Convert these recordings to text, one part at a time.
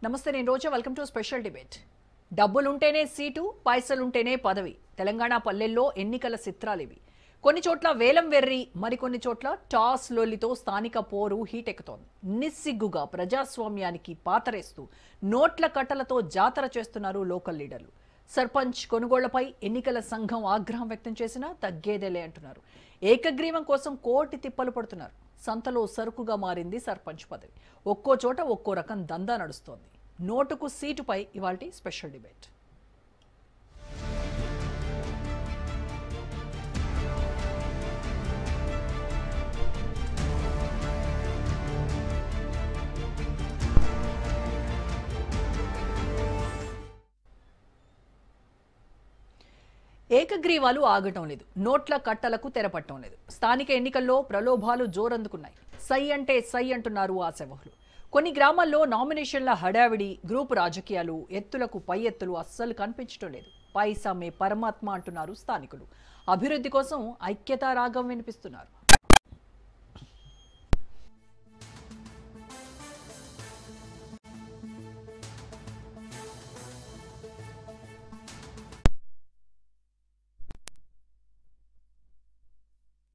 నమస్తే, నేను Roja. Welcome to special debate. డబ్బులుంటేనే సీటు, పైసలుంటేనే పదవి. తెలంగాణ పల్లెల్లో ఎన్నికల చిత్రాలివి. కొన్ని చోట్ల వేలం వెర్రి, మరికొన్ని చోట్ల టాస్ లొల్లితో స్థానిక పోరు హీటెక్కుతోంది. నిస్సిగ్గుగా ప్రజాస్వామ్యానికి పాతరేస్తూ నోట్ల కట్టలతో జాతర చేస్తున్నారు లోకల్ లీడర్లు. సర్పంచ్ కొనుగోళ్లపై ఎన్నికల సంఘం ఆగ్రహం వ్యక్తం చేసినా తగ్గేదేలే అంటున్నారు. ఏకగ్రీవం కోసం కోటి తిప్పలు పడుతున్నారు. సంతలో సరుకుగా మారింది సర్పంచ్ పదవి. ఒక్కో చోట ఒక్కో రకం దందా నడుస్తోంది. నోటుకు సీటుపై ఇవాల్టి స్పెషల్ డిబేట్. ఏకగ్రీవాలు ఆగటం లేదు, నోట్ల కట్టలకు తెరపట్టడం లేదు. స్థానిక ఎన్నికల్లో ప్రలోభాలు జోరందుకున్నాయి. సై అంటే సై అంటున్నారు ఆశావహులు. కొన్ని గ్రామాల్లో నామినేషన్ల హడావిడి, గ్రూపు రాజకీయాలు, ఎత్తులకు పై ఎత్తులు అస్సలు కనిపించడం లేదు. పైసమే పరమాత్మ అంటున్నారు స్థానికులు. అభివృద్ధి కోసం ఐక్యతా రాగం వినిపిస్తున్నారు.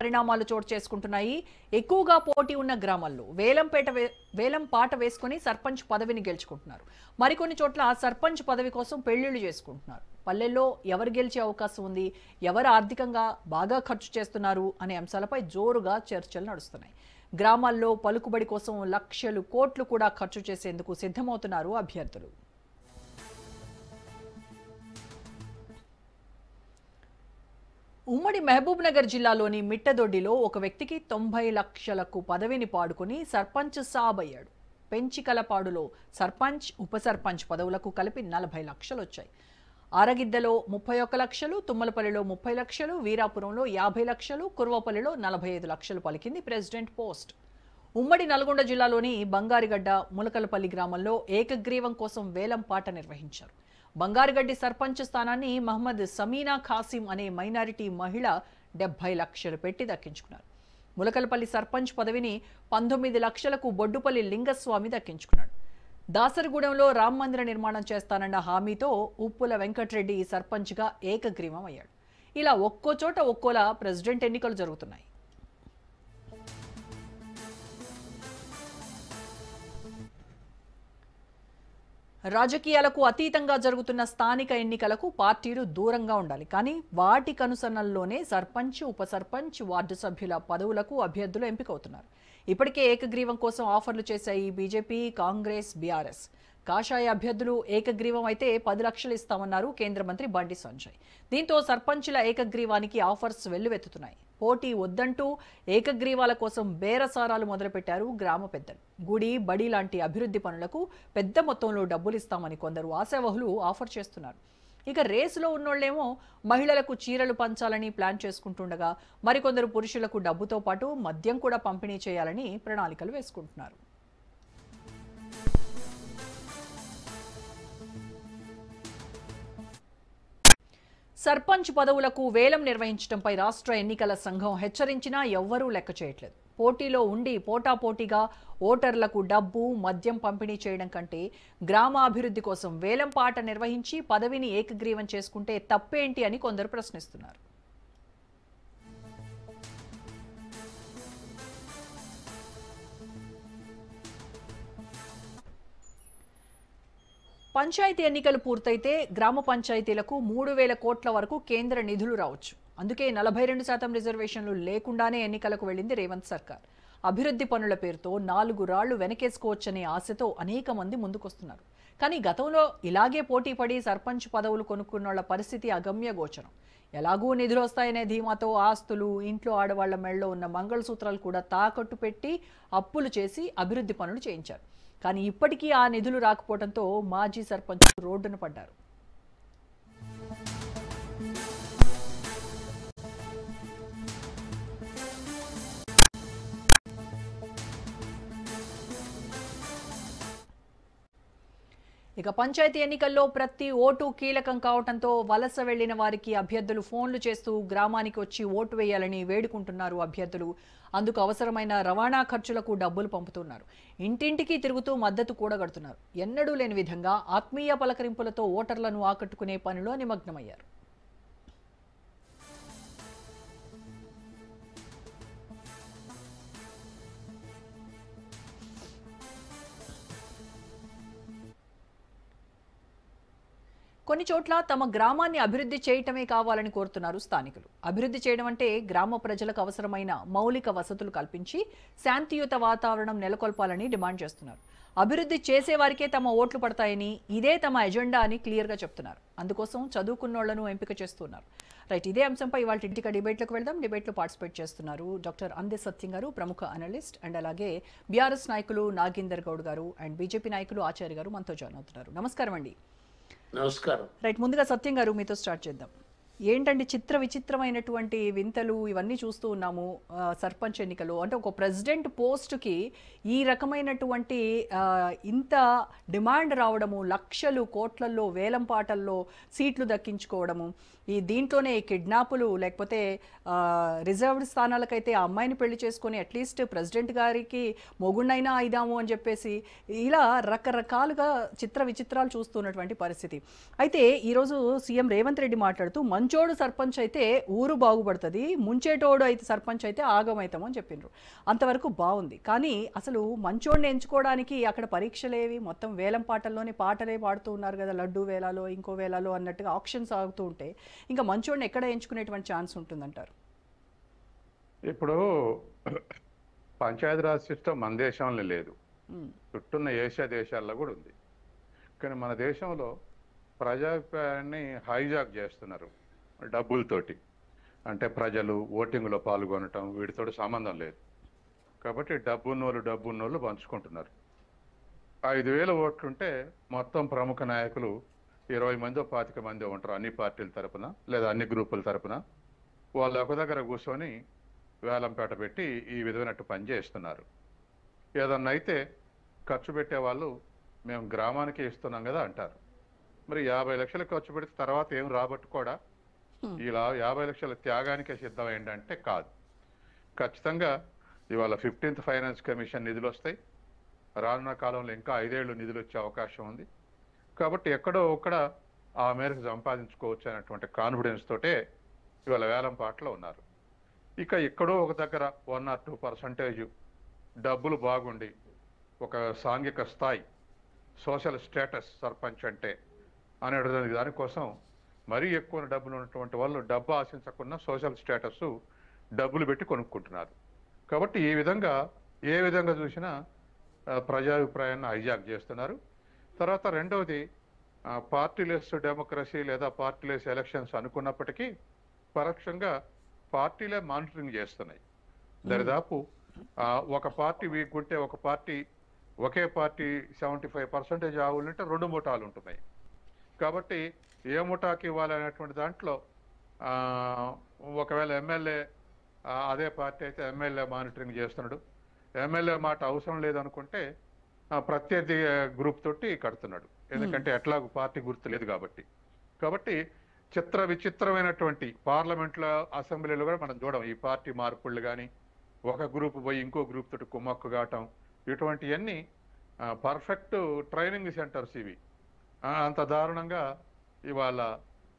పరిణామాలు చోటు చేసుకుంటున్నాయి. ఎక్కువగా పోటీ ఉన్న గ్రామాల్లో వేలం పాట వేసుకుని సర్పంచ్ పదవిని గెలుచుకుంటున్నారు. మరికొన్ని చోట్ల సర్పంచ్ పదవి కోసం పెళ్లిళ్లు చేసుకుంటున్నారు. పల్లెల్లో ఎవరు గెలిచే అవకాశం ఉంది, ఎవరు ఆర్థికంగా బాగా ఖర్చు చేస్తున్నారు అనే అంశాలపై జోరుగా చర్చలు నడుస్తున్నాయి. గ్రామాల్లో పలుకుబడి కోసం లక్షలు, కోట్లు కూడా ఖర్చు చేసేందుకు సిద్ధమవుతున్నారు అభ్యర్థులు. ఉమ్మడి మహబూబ్ నగర్ జిల్లాలోని మిట్టదొడ్డిలో ఒక వ్యక్తికి 90 లక్షలకు పదవిని పాడుకుని సర్పంచ్ సాబ్ అయ్యాడు. పెంచికలపాడులో సర్పంచ్, ఉప సర్పంచ్ పదవులకు కలిపి 40 లక్షలు వచ్చాయి. ఆరగిద్దలో 31 లక్షలు, తుమ్మలపల్లిలో 30 లక్షలు, వీరాపురంలో 50 లక్షలు, కుర్వపల్లిలో 45 లక్షలు పలికింది ప్రెసిడెంట్ పోస్ట్. ఉమ్మడి నల్గొండ జిల్లాలోని బంగారిగడ్డ, ములకలపల్లి గ్రామంలో ఏకగ్రీవం కోసం వేలం పాట నిర్వహించారు. బంగారుగడ్డి సర్పంచ్ స్థానాన్ని మహమ్మద్ సమీనా ఖాసిం అనే మైనారిటీ మహిళ 70 లక్షలు పెట్టి దక్కించుకున్నారు. ములకలపల్లి సర్పంచ్ పదవిని 19 లక్షలకు బొడ్డుపల్లి లింగస్వామి దక్కించుకున్నాడు. దాసరిగూడెంలో రామ మందిర నిర్మాణం చేస్తానన్న హామీతో ఉప్పుల వెంకట్రెడ్డి సర్పంచ్గా ఏకగ్రీవం అయ్యాడు. ఇలా ఒక్కో చోట ఒక్కోలా ప్రెసిడెంట్ ఎన్నికలు జరుగుతున్నాయి. రాజకీయాలకు అతీతంగా జరుగుతున్న స్థానిక ఎన్నికలకు పార్టీలు దూరంగా ఉండాలి. కానీ వాటి కనుసన్నల్లోనే సర్పంచ్, ఉప సర్పంచ్, వార్డు సభ్యుల పదవులకు అభ్యర్థులు ఎంపికవుతున్నారు. ఇప్పటికే ఏకగ్రీవం కోసం ఆఫర్లు చేశాయి బీజేపీ, కాంగ్రెస్, బీఆర్ఎస్. కాషాయ అభ్యర్థులు ఏకగ్రీవం అయితే 10 లక్షలు ఇస్తామన్నారు కేంద్ర మంత్రి బండి సంజయ్. దీంతో సర్పంచుల ఏకగ్రీవానికి ఆఫర్స్ వెల్లువెత్తుతున్నాయి. పోటీ వద్దంటూ ఏకగ్రీవాల కోసం బేరసారాలు మొదలుపెట్టారు గ్రామ పెద్దలు. గుడి, బడి లాంటి అభివృద్ధి పనులకు పెద్ద మొత్తంలో డబ్బులు ఇస్తామని కొందరు ఆశావహులు ఆఫర్ చేస్తున్నారు. ఇక రేసులో ఉన్నోళ్లేమో మహిళలకు చీరలు పంచాలని ప్లాన్ చేసుకుంటుండగా, మరికొందరు పురుషులకు డబ్బుతో పాటు మద్యం కూడా పంపిణీ చేయాలని ప్రణాళికలు వేసుకుంటున్నారు. సర్పంచ్ పదవులకు వేలం నిర్వహించడంపై రాష్ట్ర ఎన్నికల సంఘం హెచ్చరించినా ఎవ్వరూ లెక్క చేయట్లేదు. పోటీలో ఉండి పోటాపోటీగా ఓటర్లకు డబ్బు, మద్యం పంపిణీ చేయడం కంటే గ్రామాభివృద్ధి కోసం వేలం పాట నిర్వహించి పదవిని ఏకగ్రీవం చేసుకుంటే తప్పేంటి అని కొందరు ప్రశ్నిస్తున్నారు. పంచాయతీ ఎన్నికలు పూర్తయితే గ్రామ పంచాయతీలకు 3,000 కోట్ల వరకు కేంద్ర నిధులు రావచ్చు. అందుకే 42% రిజర్వేషన్లు లేకుండానే ఎన్నికలకు వెళ్లింది రేవంత్ సర్కార్. అభివృద్ధి పనుల పేరుతో 4 రాళ్లు వెనకేసుకోవచ్చనే ఆశతో అనేక మంది ముందుకొస్తున్నారు. కానీ గతంలో ఇలాగే పోటీపడి సర్పంచ్ పదవులు కొనుక్కున్నోళ్ల పరిస్థితి అగమ్య గోచరం. ఎలాగూ నిధులు వస్తాయనే ధీమాతో ఆస్తులు, ఇంట్లో ఆడవాళ్ల మెడలో ఉన్న మంగళసూత్రాలు కూడా తాకట్టు పెట్టి అప్పులు చేసి అభివృద్ధి పనులు చేయించారు. కానీ ఇప్పటికీ ఆ నిధులు రాకపోవడంతో మాజీ సర్పంచ్ రోడ్డున పడ్డారు. ఇక పంచాయతీ ఎన్నికల్లో ప్రతి ఓటు కీలకం కావడంతో వలస వెళ్లిన వారికి అభ్యర్థులు ఫోన్లు చేస్తూ గ్రామానికి వచ్చి ఓటు వేయాలని వేడుకుంటున్నారు అభ్యర్థులు. అందుకు అవసరమైన రవాణా ఖర్చులకు డబ్బులు పంపుతున్నారు. ఇంటింటికి తిరుగుతూ మద్దతు కూడగడుతున్నారు. ఎన్నడూ లేని విధంగా ఆత్మీయ పలకరింపులతో ఓటర్లను ఆకట్టుకునే పనిలో నిమగ్నమయ్యారు. కొన్ని చోట్ల తమ గ్రామాన్ని అభివృద్ధి చేయటమే కావాలని కోరుతున్నారు స్థానికులు. అభివృద్ధి చేయడం అంటే గ్రామ ప్రజలకు అవసరమైన మౌలిక వసతులు కల్పించి శాంతియుత వాతావరణం నెలకొల్పాలని డిమాండ్ చేస్తున్నారు. అభివృద్ధి చేసేవారికే తమ ఓట్లు పడతాయని, ఇదే తమ ఎజెండా అని క్లియర్గా చెప్తున్నారు. అందుకోసం చదువుకున్నోళ్లను ఎంపిక చేస్తున్నారు. రైట్, ఇదే అంశంపై ఇవాళ ఇంటికి డిబేట్లోకి వెళ్దాం. డిబేట్లో పార్టిసిపేట్ చేస్తున్నారు డాక్టర్ అందే సత్యం గారు, ప్రముఖ అనలిస్ట్, అండ్ అలాగే బీఆర్ఎస్ నాయకులు నాగేందర్ గౌడ్ గారు అండ్ బీజేపీ నాయకులు ఆచార్య గారు మనతో జాయిన్ అవుతున్నారు. నమస్కారం అండి. నమస్కారం. రైట్, ముందుగా సత్యం గారు మీతో స్టార్ట్ చేద్దాం. ఏంటంటే విచిత్రమైనటువంటి వింతలు ఇవన్నీ చూస్తూ ఉన్నాము సర్పంచ్ ఎన్నికలు. అంటే ఒక ప్రెసిడెంట్ పోస్ట్కి ఈ రకమైనటువంటి ఇంత డిమాండ్ రావడము, లక్షలు కోట్లల్లో వేలం పాటల్లో సీట్లు దక్కించుకోవడము, దీంట్లోనే కిడ్నాపులు, లేకపోతే రిజర్వ్డ్ స్థానాలకైతే ఆ అమ్మాయిని పెళ్లి చేసుకొని అట్లీస్ట్ ప్రెసిడెంట్ గారికి మొగుడినైనా అయిదాము అని చెప్పేసి ఇలా రకరకాలుగా విచిత్రాలు చూస్తున్నటువంటి పరిస్థితి. అయితే ఈరోజు సీఎం రేవంత్ రెడ్డి మాట్లాడుతూ మంచోడు సర్పంచ్ అయితే ఊరు బాగుపడుతుంది, ముంచేటోడు అయితే సర్పంచ్ అయితే ఆగమవుతాము అని చెప్పిండ్రు. అంతవరకు బాగుంది. కానీ అసలు మంచోడిని ఎంచుకోవడానికి అక్కడ పరీక్షలేవి, మొత్తం వేలం పాటల్లోనే పాటలే పాడుతూ ఉన్నారు కదా, లడ్డు వేలాలో ఇంకో వేలాలో అన్నట్టుగా ఆప్షన్స్ ఆగుతూ ఉంటే ఇంకా మంచోడిని ఎక్కడ ఎంచుకునేటువంటి ఛాన్స్ ఉంటుందంటారు? ఇప్పుడు పంచాయతీరాజ్ సిస్టమ్ మన దేశంలో లేదు, చుట్టూన్న ఏషియా దేశాల్లో కూడా ఉంది. కానీ మన దేశంలో ప్రజాభిప్రాయాన్ని హైజాక్ చేస్తున్నారు డబ్బులతోటి. అంటే ప్రజలు ఓటింగ్లో పాల్గొనటం వీటితో సంబంధం లేదు. కాబట్టి డబ్బున్నోళ్ళు పంచుకుంటున్నారు. 5,000 ఓట్లుంటే మొత్తం ప్రముఖ నాయకులు 20 మందో 25 మందో ఉంటారు, అన్ని పార్టీల తరపున లేదా అన్ని గ్రూపుల తరపున. వాళ్ళు ఒక దగ్గర కూర్చొని వేలంపేట పెట్టి ఈ విధమైనట్టు పని చేస్తున్నారు. ఏదన్నా అయితే ఖర్చు పెట్టే వాళ్ళు మేము గ్రామానికి ఇస్తున్నాం కదా అంటారు. మరి 50 లక్షలు ఖర్చు పెడితే తర్వాత ఏం రాబట్టుకోడా? ఇలా 50 లక్షల త్యాగానికే సిద్ధం ఏంటంటే కాదు. ఖచ్చితంగా ఇవాళ 15th ఫైనాన్స్ కమిషన్ నిధులు వస్తాయి. రానున్న కాలంలో ఇంకా 5 ఏళ్ళు నిధులు వచ్చే అవకాశం ఉంది. కాబట్టి ఎక్కడో ఒక్కడ ఆ మేరకు సంపాదించుకోవచ్చు అనేటువంటి కాన్ఫిడెన్స్ తోటే ఇవాళ వేలం పాటలో ఉన్నారు. ఇక ఎక్కడో ఒక దగ్గర 1 or 2% డబ్బులు బాగుండి ఒక సాంఘిక స్థాయి, సోషల్ స్టేటస్ సర్పంచ్ అంటే అనేటువంటి దానికోసం మరీ ఎక్కువ డబ్బులు ఉన్నటువంటి వాళ్ళు డబ్బు ఆశించకుండా సోషల్ స్టేటస్ డబ్బులు పెట్టి కొనుక్కుంటున్నారు. కాబట్టి ఈ విధంగా ఏ విధంగా చూసినా ప్రజాభిప్రాయాన్ని హైజాక్ చేస్తున్నారు. తర్వాత రెండవది పార్టీలెస్ డెమోక్రసీ లేదా పార్టీలెస్ ఎలక్షన్స్ అనుకున్నప్పటికీ పరోక్షంగా పార్టీలే మానిటరింగ్ చేస్తున్నాయి. దరిదాపు ఒక పార్టీ వీక్ ఉంటే ఒకే పార్టీ 75% ఆవులుంటే 2 ముఠాలు ఉంటున్నాయి. కాబట్టి ఏ ముఠాకి ఇవ్వాలనేటువంటి దాంట్లో ఒకవేళ ఎమ్మెల్యే అదే పార్టీ అయితే ఎమ్మెల్యే మానిటరింగ్ చేస్తున్నాడు. ఎమ్మెల్యే మాట అవసరం లేదనుకుంటే ప్రత్యర్థి గ్రూప్ తోటి కడుతున్నాడు. ఎందుకంటే ఎట్లాగూ పార్టీ గుర్తు లేదు కాబట్టి విచిత్రమైనటువంటి పార్లమెంట్లో అసెంబ్లీలో కూడా మనం చూడం ఈ పార్టీ మార్పుళ్ళు. కానీ ఒక గ్రూప్ పోయి ఇంకో గ్రూప్ తోటి కుమ్మక్కు కావటం, ఇటువంటివన్నీ పర్ఫెక్ట్ ట్రైనింగ్ సెంటర్స్ ఇవి. అంత దారుణంగా ఇవాళ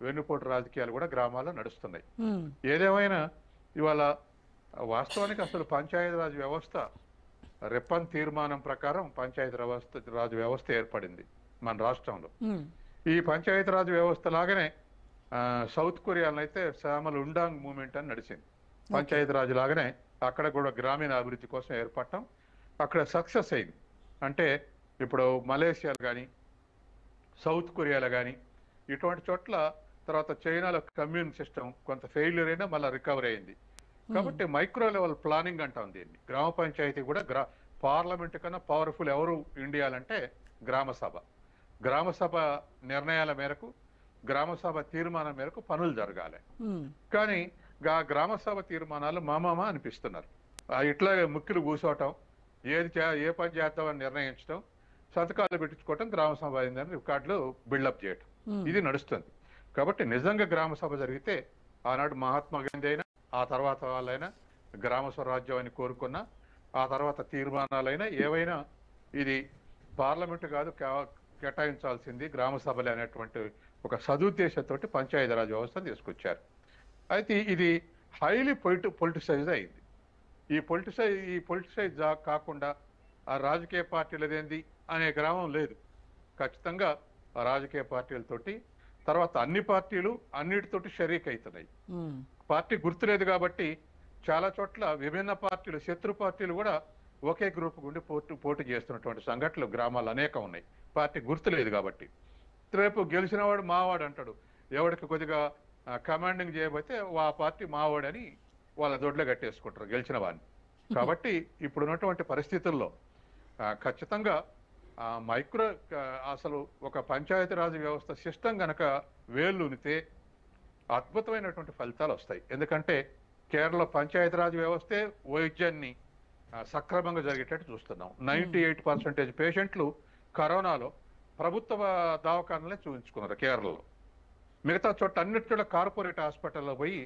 వెన్నుపోటు రాజకీయాలు కూడా గ్రామాల్లో నడుస్తున్నాయి. ఏదేమైనా ఇవాళ వాస్తవానికి అసలు పంచాయతీరాజ్ వ్యవస్థ రెప్పన్ తీర్మానం ప్రకారం పంచాయతీరాజ్ వ్యవస్థ ఏర్పడింది మన రాష్ట్రంలో. ఈ పంచాయతీరాజ్ వ్యవస్థ లాగానే సౌత్ కొరియాలో అయితే శ్యామల్ ఉండాంగ్ మూవ్మెంట్ అని నడిచింది. పంచాయతీరాజ్ లాగానే అక్కడ కూడా గ్రామీణ అభివృద్ధి కోసం ఏర్పడటం అక్కడ సక్సెస్ అయింది. అంటే ఇప్పుడు మలేషియాలో కానీ సౌత్ కొరియాలో కానీ ఇటువంటి చోట్ల, తర్వాత చైనాలో కమ్యూన్ సిస్టమ్ కొంత ఫెయిల్యూర్ అయినా మళ్ళీ రికవర్ అయింది. కాబట్టి మైక్రో లెవెల్ ప్లానింగ్ అంటాం దీన్ని. గ్రామ పంచాయతీ కూడా పార్లమెంట్ కన్నా పవర్ఫుల్ ఎవరు ఇండియాలంటే గ్రామ సభ నిర్ణయాల మేరకు, గ్రామ సభ తీర్మానం మేరకు పనులు జరగాలి. కానీ గ్రామ సభ తీర్మానాలు మామామా అనిపిస్తున్నారు. ఇట్లాగే ముక్కిలు కూర్చోవటం, ఏ పని చేద్దామని నిర్ణయించడం, సంతకాలు పెట్టించుకోవటం గ్రామ సభ అయిందని రికార్డులు బిల్డప్ చేయటం ఇది నడుస్తుంది. కాబట్టి నిజంగా గ్రామ సభ జరిగితే ఆనాడు మహాత్మా గాంధీ అయినా ఆ తర్వాత వాళ్ళైనా గ్రామ స్వరాజ్యం అని కోరుకున్న ఆ తర్వాత తీర్మానాలైనా ఏవైనా ఇది పార్లమెంటు కాదు కేటాయించాల్సింది గ్రామ సభలే అనేటువంటి ఒక సదుద్దేశంతో పంచాయతీరాజ్ వ్యవస్థను తీసుకొచ్చారు. అయితే ఇది హైలీ పొలిటిసైజ్ అయింది. ఈ పొలిటిసైజ్ కాకుండా ఆ రాజకీయ పార్టీలదేంది అనే గ్రామం లేదు. ఖచ్చితంగా ఆ రాజకీయ పార్టీలతోటి తర్వాత అన్ని పార్టీలు అన్నిటితోటి షరీక్ అవుతున్నాయి. పార్టీ గుర్తులేదు కాబట్టి చాలా చోట్ల విభిన్న పార్టీలు శత్రు పార్టీలు కూడా ఒకే గ్రూప్ గుండి పోటీ చేస్తున్నటువంటి సంఘటనలు గ్రామాలు అనేకం ఉన్నాయి. పార్టీ గుర్తులేదు కాబట్టి రేపు గెలిచినవాడు మావాడు అంటాడు. ఎవరికి కొద్దిగా కమాండింగ్ చేయబోతే ఆ పార్టీ మావాడని వాళ్ళ దొడ్లో కట్టేసుకుంటారు గెలిచిన వాడిని. కాబట్టి ఇప్పుడున్నటువంటి పరిస్థితుల్లో ఖచ్చితంగా మైక్రో అసలు ఒక పంచాయతీరాజ్ వ్యవస్థ సిస్టమ్ గనక వేళ్ళూనితే అద్భుతమైనటువంటి ఫలితాలు వస్తాయి. ఎందుకంటే కేరళ పంచాయతీరాజ్ వ్యవస్థే వైద్యాన్ని సక్రమంగా జరిగేటట్టు చూస్తున్నాం. 98% పేషెంట్లు కరోనాలో ప్రభుత్వ దవాఖానలే చూపించుకున్నారు కేరళలో. మిగతా చోట అన్నిటి చోట్ల కార్పొరేట్ హాస్పిటల్లో పోయి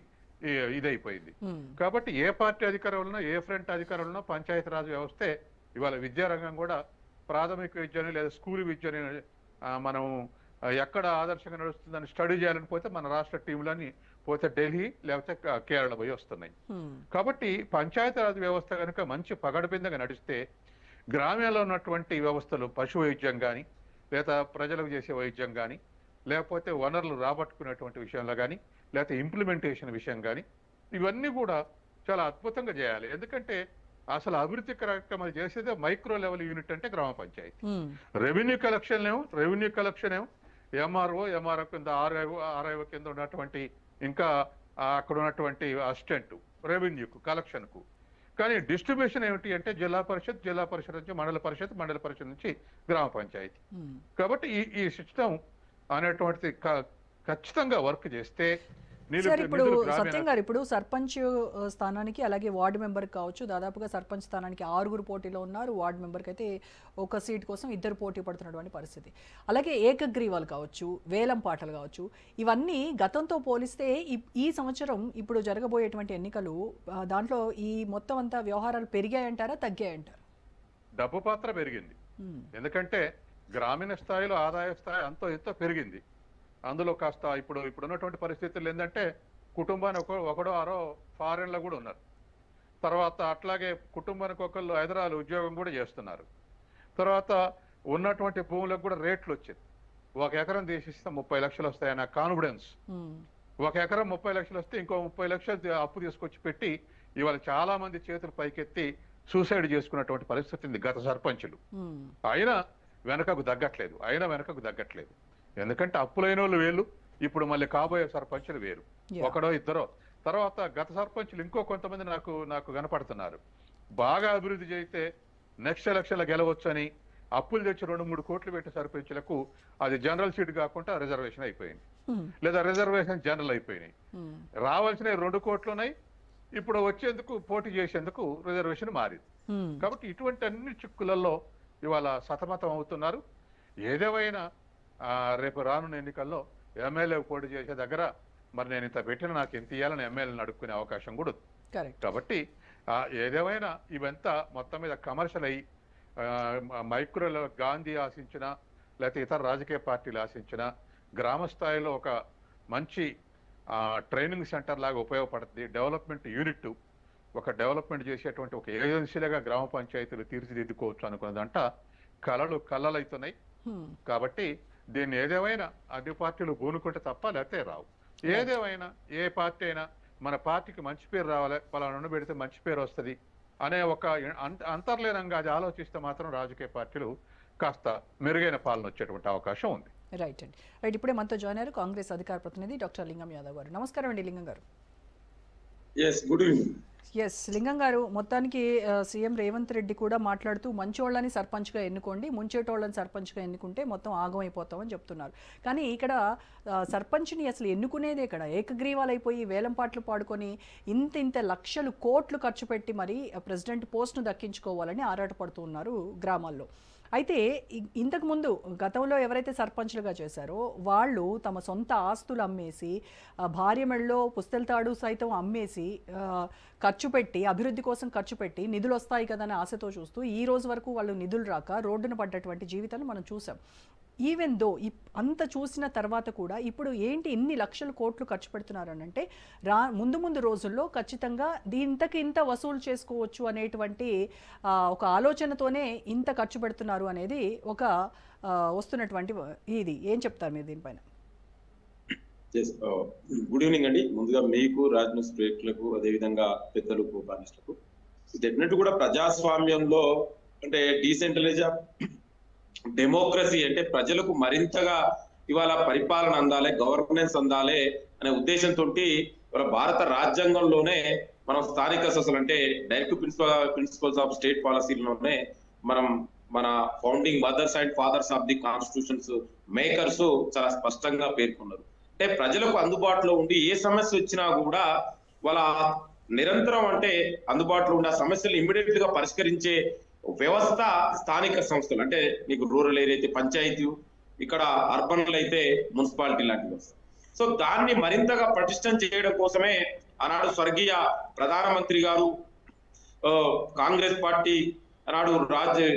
ఇదైపోయింది. కాబట్టి ఏ పార్టీ అధికారంలో ఏ ఫ్రంట్ అధికారంలో పంచాయతీరాజ్ వ్యవస్థే ఇవాళ విద్యారంగం కూడా ప్రాథమిక విద్యని లేదా స్కూల్ విద్యని మనం ఎక్కడ ఆదర్శంగా నడుస్తుందని స్టడీ చేయాలని పోతే మన రాష్ట్ర టీంలని పోతే ఢిల్లీ లేకపోతే కేరళ పోయి వస్తున్నాయి. కాబట్టి పంచాయతీరాజ్ వ్యవస్థ కనుక మంచి పగడబిందగా నడిస్తే గ్రామాల్లో ఉన్నటువంటి వ్యవస్థలు పశు వైద్యం కానీ లేదా ప్రజలకు చేసే వైద్యం కానీ లేకపోతే వనరులు రాబట్టుకునేటువంటి విషయంలో కానీ లేకపోతే ఇంప్లిమెంటేషన్ విషయం కానీ ఇవన్నీ కూడా చాలా అద్భుతంగా చేయాలి. ఎందుకంటే అసలు అభివృద్ధి కార్యక్రమాలు చేసేదే మైక్రో లెవెల్ యూనిట్ అంటే గ్రామ పంచాయతీ. రెవెన్యూ కలెక్షన్ ఏమో ఎంఆర్ఓ కింద ఆర్ఐఓ కింద ఉన్నటువంటి ఇంకా అక్కడ ఉన్నటువంటి అసిస్టెంట్ రెవెన్యూకు కలెక్షన్కు. కానీ డిస్ట్రిబ్యూషన్ ఏమిటి అంటే జిల్లా పరిషత్ నుంచి మండల పరిషత్ నుంచి గ్రామ పంచాయతీ. కాబట్టి ఈ సిస్టమ్ అనేటువంటిది ఖచ్చితంగా వర్క్ చేస్తే సార్ ఇప్పుడు సత్యం గారు ఇప్పుడు సర్పంచ్ స్థానానికి అలాగే వార్డు మెంబర్ కావచ్చు దాదాపుగా సర్పంచ్ స్థానానికి 6 పోటీలో ఉన్నారు. వార్డు మెంబర్కి అయితే ఒక సీట్ కోసం 2 పోటీ పడుతున్నటువంటి పరిస్థితి. అలాగే ఏకగ్రీవాలు కావచ్చు వేలం పాటలు కావచ్చు ఇవన్నీ గతంతో పోలిస్తే ఈ సంవత్సరం ఇప్పుడు జరగబోయేటువంటి ఎన్నికలు దాంట్లో ఈ మొత్తం అంతా వ్యవహారాలు పెరిగాయంటారా తగ్గాయంటారా? డబ్బు పాత్ర పెరిగింది. ఎందుకంటే గ్రామీణ స్థాయిలో ఆదాయ స్థాయి అంతో ఎంతో పెరిగింది. అందులో కాస్త ఇప్పుడున్నటువంటి పరిస్థితులు ఏంటంటే కుటుంబానికి ఒకడో ఆరో ఫారెన్లో కూడా ఉన్నారు. తర్వాత అట్లాగే కుటుంబానికి ఒకళ్ళు హైదరాబాద్ ఉద్యోగం కూడా చేస్తున్నారు. తర్వాత ఉన్నటువంటి భూములకు కూడా రేట్లు వచ్చింది. 1 ఎకరం తీసిస్తే 30 లక్షలు వస్తాయన్న కాన్ఫిడెన్స్. 1 ఎకరం 30 లక్షలు వస్తే ఇంకో 30 లక్షలు అప్పు తీసుకొచ్చి పెట్టి ఇవాళ చాలా మంది చేతులు పైకెత్తి సూసైడ్ చేసుకున్నటువంటి పరిస్థితి ఉంది గత సర్పంచులు. అయినా వెనకకు తగ్గట్లేదు. ఎందుకంటే అప్పులైన వాళ్ళు వేళ్ళు ఇప్పుడు మళ్ళీ కాబోయే సర్పంచులు వేరు, ఒకడో ఇద్దరో. తర్వాత గత సర్పంచులు ఇంకో కొంతమంది నాకు కనపడుతున్నారు. బాగా అభివృద్ధి చేస్తే నెక్స్ట్ ఎలక్షన్లో గెలవచ్చు అని అప్పులు తెచ్చి 2-3 కోట్లు పెట్టి సర్పంచులకు అది జనరల్ సీట్ కాకుండా రిజర్వేషన్ అయిపోయింది, లేదా రిజర్వేషన్ జనరల్ అయిపోయినాయి. రావాల్సిన 2 కోట్లు ఉన్నాయి, ఇప్పుడు వచ్చేందుకు పోటీ చేసేందుకు రిజర్వేషన్ మారింది. కాబట్టి ఇటువంటి అన్ని చిక్కులలో ఇవాళ సతమతం అవుతున్నారు. ఏదేమైనా రేపు రానున్న ఎన్నికల్లో ఎమ్మెల్యే పోటీ చేసే దగ్గర మరి నేను ఇంత పెట్టిన నాకు ఎంత ఇవ్వాలని ఎమ్మెల్యేని అడుక్కునే అవకాశం కూడా ఉంది. కాబట్టి ఏదేమైనా ఇవంతా మొత్తం మీద కమర్షియల్ అయ్యి మైక్రోలో గాంధీ ఆశించిన లేకపోతే ఇతర రాజకీయ పార్టీలు ఆశించిన గ్రామ స్థాయిలో ఒక మంచి ట్రైనింగ్ సెంటర్ లాగా ఉపయోగపడుతుంది. డెవలప్మెంట్ యూనిట్ ఒక డెవలప్మెంట్ చేసేటువంటి ఒక ఏజెన్సీలుగా గ్రామ పంచాయతీలు తీర్చిదిద్దుకోవచ్చు అనుకున్నదంట కళ్ళలవుతున్నాయి. కాబట్టి దీన్ని ఏదేమైనా అన్ని పార్టీలు పూనుకుంటే తప్ప లేకపోతే రావు. ఏదేమైనా ఏ పార్టీ అయినా మన పార్టీకి మంచి పేరు రావాలి, పలానా పెడితే మంచి పేరు వస్తుంది అనే ఒక అంతర్లీనంగా అది ఆలోచిస్తే మాత్రం రాజకీయ పార్టీలు కాస్త మెరుగైన పాలన వచ్చేటువంటి అవకాశం ఉంది. రైట్ అండి. రైట్, ఇప్పుడే మనతో జాయిన్ అయ్యారు కాంగ్రెస్ అధికార ప్రతినిధి డాక్టర్ లింగం యాదవ్ గారు. నమస్కారం అండి లింగం గారు. ఎస్ లింగం గారు, మొత్తానికి సీఎం రేవంత్ రెడ్డి కూడా మాట్లాడుతూ మంచోళ్ళని సర్పంచ్గా ఎన్నుకోండి, ముంచేటోళ్ళని సర్పంచ్గా ఎన్నుకుంటే మొత్తం ఆగమైపోతామని చెప్తున్నారు. కానీ ఇక్కడ సర్పంచ్ని అసలు ఎన్నుకునేదే ఇక్కడ ఏకగ్రీవాలు అయిపోయి వేలం పాటలు పాడుకొని ఇంత లక్షలు కోట్లు ఖర్చు పెట్టి మరి ప్రెసిడెంట్ పోస్ట్ను దక్కించుకోవాలని ఆరాటపడుతూ ఉన్నారు గ్రామాల్లో. అయితే ఇంతకు ముందు గతంలో ఎవరైతే సర్పంచ్లుగా చేశారో వాళ్ళు తమ సొంత ఆస్తులు అమ్మేసి భార్య మెడలో పుస్తెల తాడు సైతం అమ్మేసి ఖర్చు పెట్టి అభివృద్ధి కోసం ఖర్చు పెట్టి నిధులు వస్తాయి కదని ఆశతో చూస్తూ ఈ రోజు వరకు వాళ్ళు నిధులు రాక రోడ్డున పడ్డటువంటి జీవితాలు మనం చూసాం. ఈవెన్ దో అంత చూసిన తర్వాత కూడా ఇప్పుడు ఏంటి ఇన్ని లక్షల కోట్లు ఖర్చు పెడుతున్నారు అని అంటే ముందు ముందు రోజుల్లో ఖచ్చితంగా ఇంతకి ఇంత వసూలు చేసుకోవచ్చు అనేటువంటి ఒక ఆలోచనతోనే ఇంత ఖర్చు పెడుతున్నారు అనేది ఒక వస్తున్నటువంటి ఇది. ఏం చెప్తారు మీరు దీనిపైన? గుడ్ ఈవినింగ్ అండి. ముందుగా మీకు రాజ్ న్యూస్ ప్రేక్షకులకు అదేవిధంగా పెద్దలకు బానిస్టులకు డెఫినెట్ కూడా ప్రజాస్వామ్యంలో అంటే డీసెంట్రలైజేషన్ డెమోక్రసీ అంటే ప్రజలకు మరింతగా ఇవాళ పరిపాలన అందాలి, గవర్నెన్స్ అందాలి అనే ఉద్దేశంతో ఇవాళ భారత రాజ్యాంగంలోనే మనం స్థానిక సంస్థలు అంటే డైరెక్ట్ ప్రిన్సిపల్స్ ఆఫ్ స్టేట్ పాలసీలోనే మనం మన founding mothers and fathers of the constitutions makers చాలా స్పష్టంగా పేర్కొన్నారు. అంటే ప్రజలకు అందుబాటులో ఉండి ఏ సమస్య వచ్చినా కూడా వాళ్ళ నిరంతరం అంటే అందుబాటులో ఉండే సమస్యలు ఇమ్మీడియట్ గా పరిష్కరించే వ్యవస్థ స్థానిక సంస్థలు. అంటే మీకు రూరల్ ఏరియా అయితే పంచాయతీ, ఇక్కడ అర్బన్లు అయితే మున్సిపాలిటీ లాంటి వ్యవస్థ. సో దాన్ని మరింతగా పటిష్టం చేయడం కోసమే ఆనాడు స్వర్గీయ ప్రధానమంత్రి గారు కాంగ్రెస్ పార్టీ ఆనాడు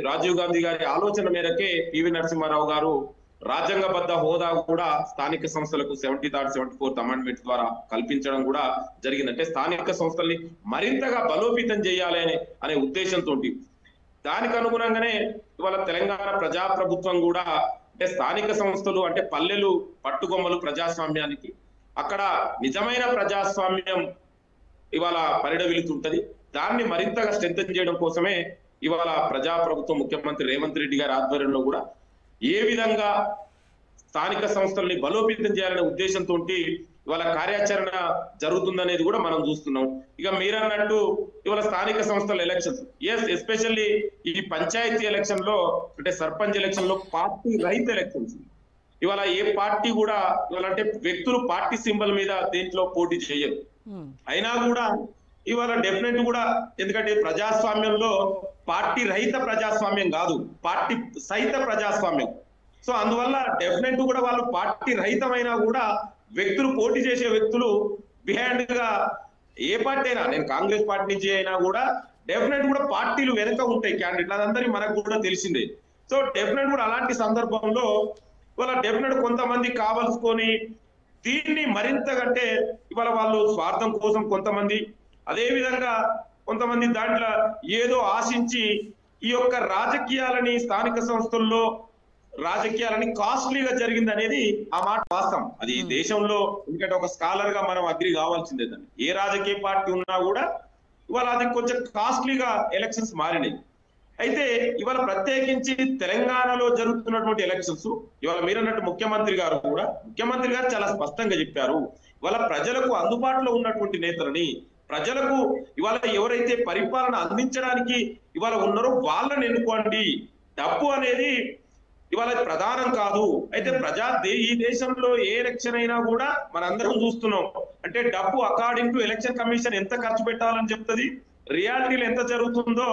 రాజీవ్ గాంధీ గారి ఆలోచన మేరకే పివి నరసింహారావు గారు రాజ్యాంగబద్ధ హోదా కూడా స్థానిక సంస్థలకు 73rd 74th అమెండ్మెంట్ ద్వారా కల్పించడం కూడా జరిగింది. అంటే స్థానిక సంస్థల్ని మరింతగా బలోపేతం చేయాలి అనే ఉద్దేశంతో దానికి అనుగుణంగానే ఇవాళ తెలంగాణ ప్రజాప్రభుత్వం కూడా అంటే స్థానిక సంస్థలు అంటే పల్లెలు పట్టుకొమ్మలు ప్రజాస్వామ్యానికి అక్కడ నిజమైన ప్రజాస్వామ్యం ఇవాళ పరిడవిలుతుంటది. దాన్ని మరింతగా స్ట్రెంథెన్ చేయడం కోసమే ఇవాళ ప్రజాప్రభుత్వం ముఖ్యమంత్రి రేవంత్ రెడ్డి గారి ఆధ్వర్యంలో కూడా ఏ విధంగా స్థానిక సంస్థల్ని బలోపేతం చేయాలనే ఉద్దేశంతో ఇవాళ కార్యాచరణ జరుగుతుందనేది కూడా మనం చూస్తున్నాం. ఇక మీరన్నట్టు ఇవాళ స్థానిక సంస్థల ఎలక్షన్స్ ఎస్పెషల్లీ ఈ పంచాయతీ ఎలక్షన్ లో అంటే సర్పంచ్ ఎలక్షన్ లో పార్టీ రహిత ఎలక్షన్స్. ఇవాళ ఏ పార్టీ కూడా ఇవాళ అంటే వ్యక్తులు పార్టీ సింబల్ మీద దేంట్లో పోటీ చేయరు. అయినా కూడా ఇవాళ డెఫినెట్ కూడా ఎందుకంటే ప్రజాస్వామ్యంలో పార్టీ రహిత ప్రజాస్వామ్యం కాదు, పార్టీ సహిత ప్రజాస్వామ్యం. సో అందువల్ల డెఫినెట్ కూడా వాళ్ళు పార్టీ రహితమైనా కూడా వ్యక్తులు పోటీ చేసే వ్యక్తులు బిహైండ్ గా ఏ పార్టీ అయినా, నేను కాంగ్రెస్ పార్టీ నుంచి అయినా కూడా డెఫినెట్ కూడా పార్టీలు వెనక ఉంటాయి క్యాండిడేట్లు, అదందరికీ మనకు కూడా తెలిసిందే. సో డెఫినెట్ కూడా అలాంటి సందర్భంలో ఇవాళ డెఫినెట్ కొంతమంది కావాల్సుకొని దీన్ని మరింతగా అంటే ఇవాళ వాళ్ళు స్వార్థం కోసం కొంతమంది, అదే విధంగా కొంతమంది దాంట్లో ఏదో ఆశించి ఈ యొక్క రాజకీయాలని స్థానిక సంస్థల్లో రాజకీయాలని కాస్ట్లీగా జరిగింది అనేది ఆ మాట వాస్తవం. అది దేశంలో ఎందుకంటే ఒక స్కాలర్ గా మనం అగ్రి కావాల్సిందే. దాన్ని ఏ రాజకీయ పార్టీ ఉన్నా కూడా ఇవాళ అది కొంచెం కాస్ట్లీగా ఎలక్షన్స్ మారినాయి. అయితే ఇవాళ ప్రత్యేకించి తెలంగాణలో జరుగుతున్నటువంటి ఎలక్షన్స్ ఇవాళ మీరన్నట్టు ముఖ్యమంత్రి గారు చాలా స్పష్టంగా చెప్పారు. ఇవాళ ప్రజలకు అందుబాటులో ఉన్నటువంటి నేతలని, ప్రజలకు ఇవాళ ఎవరైతే పరిపాలన అందించడానికి ఇవాళ ఉన్నారో వాళ్ళని ఎన్నుకోండి. డబ్బు అనేది ఇవాళ ప్రధానం కాదు. అయితే ఈ దేశంలో ఏ ఎలక్షన్ అయినా కూడా మనందరం చూస్తున్నాం. అంటే డబ్బు అకార్డింగ్ టు ఎలక్షన్ కమిషన్ ఎంత ఖర్చు పెట్టాలని చెప్తుంది, రియాలిటీలో ఎంత జరుగుతుందో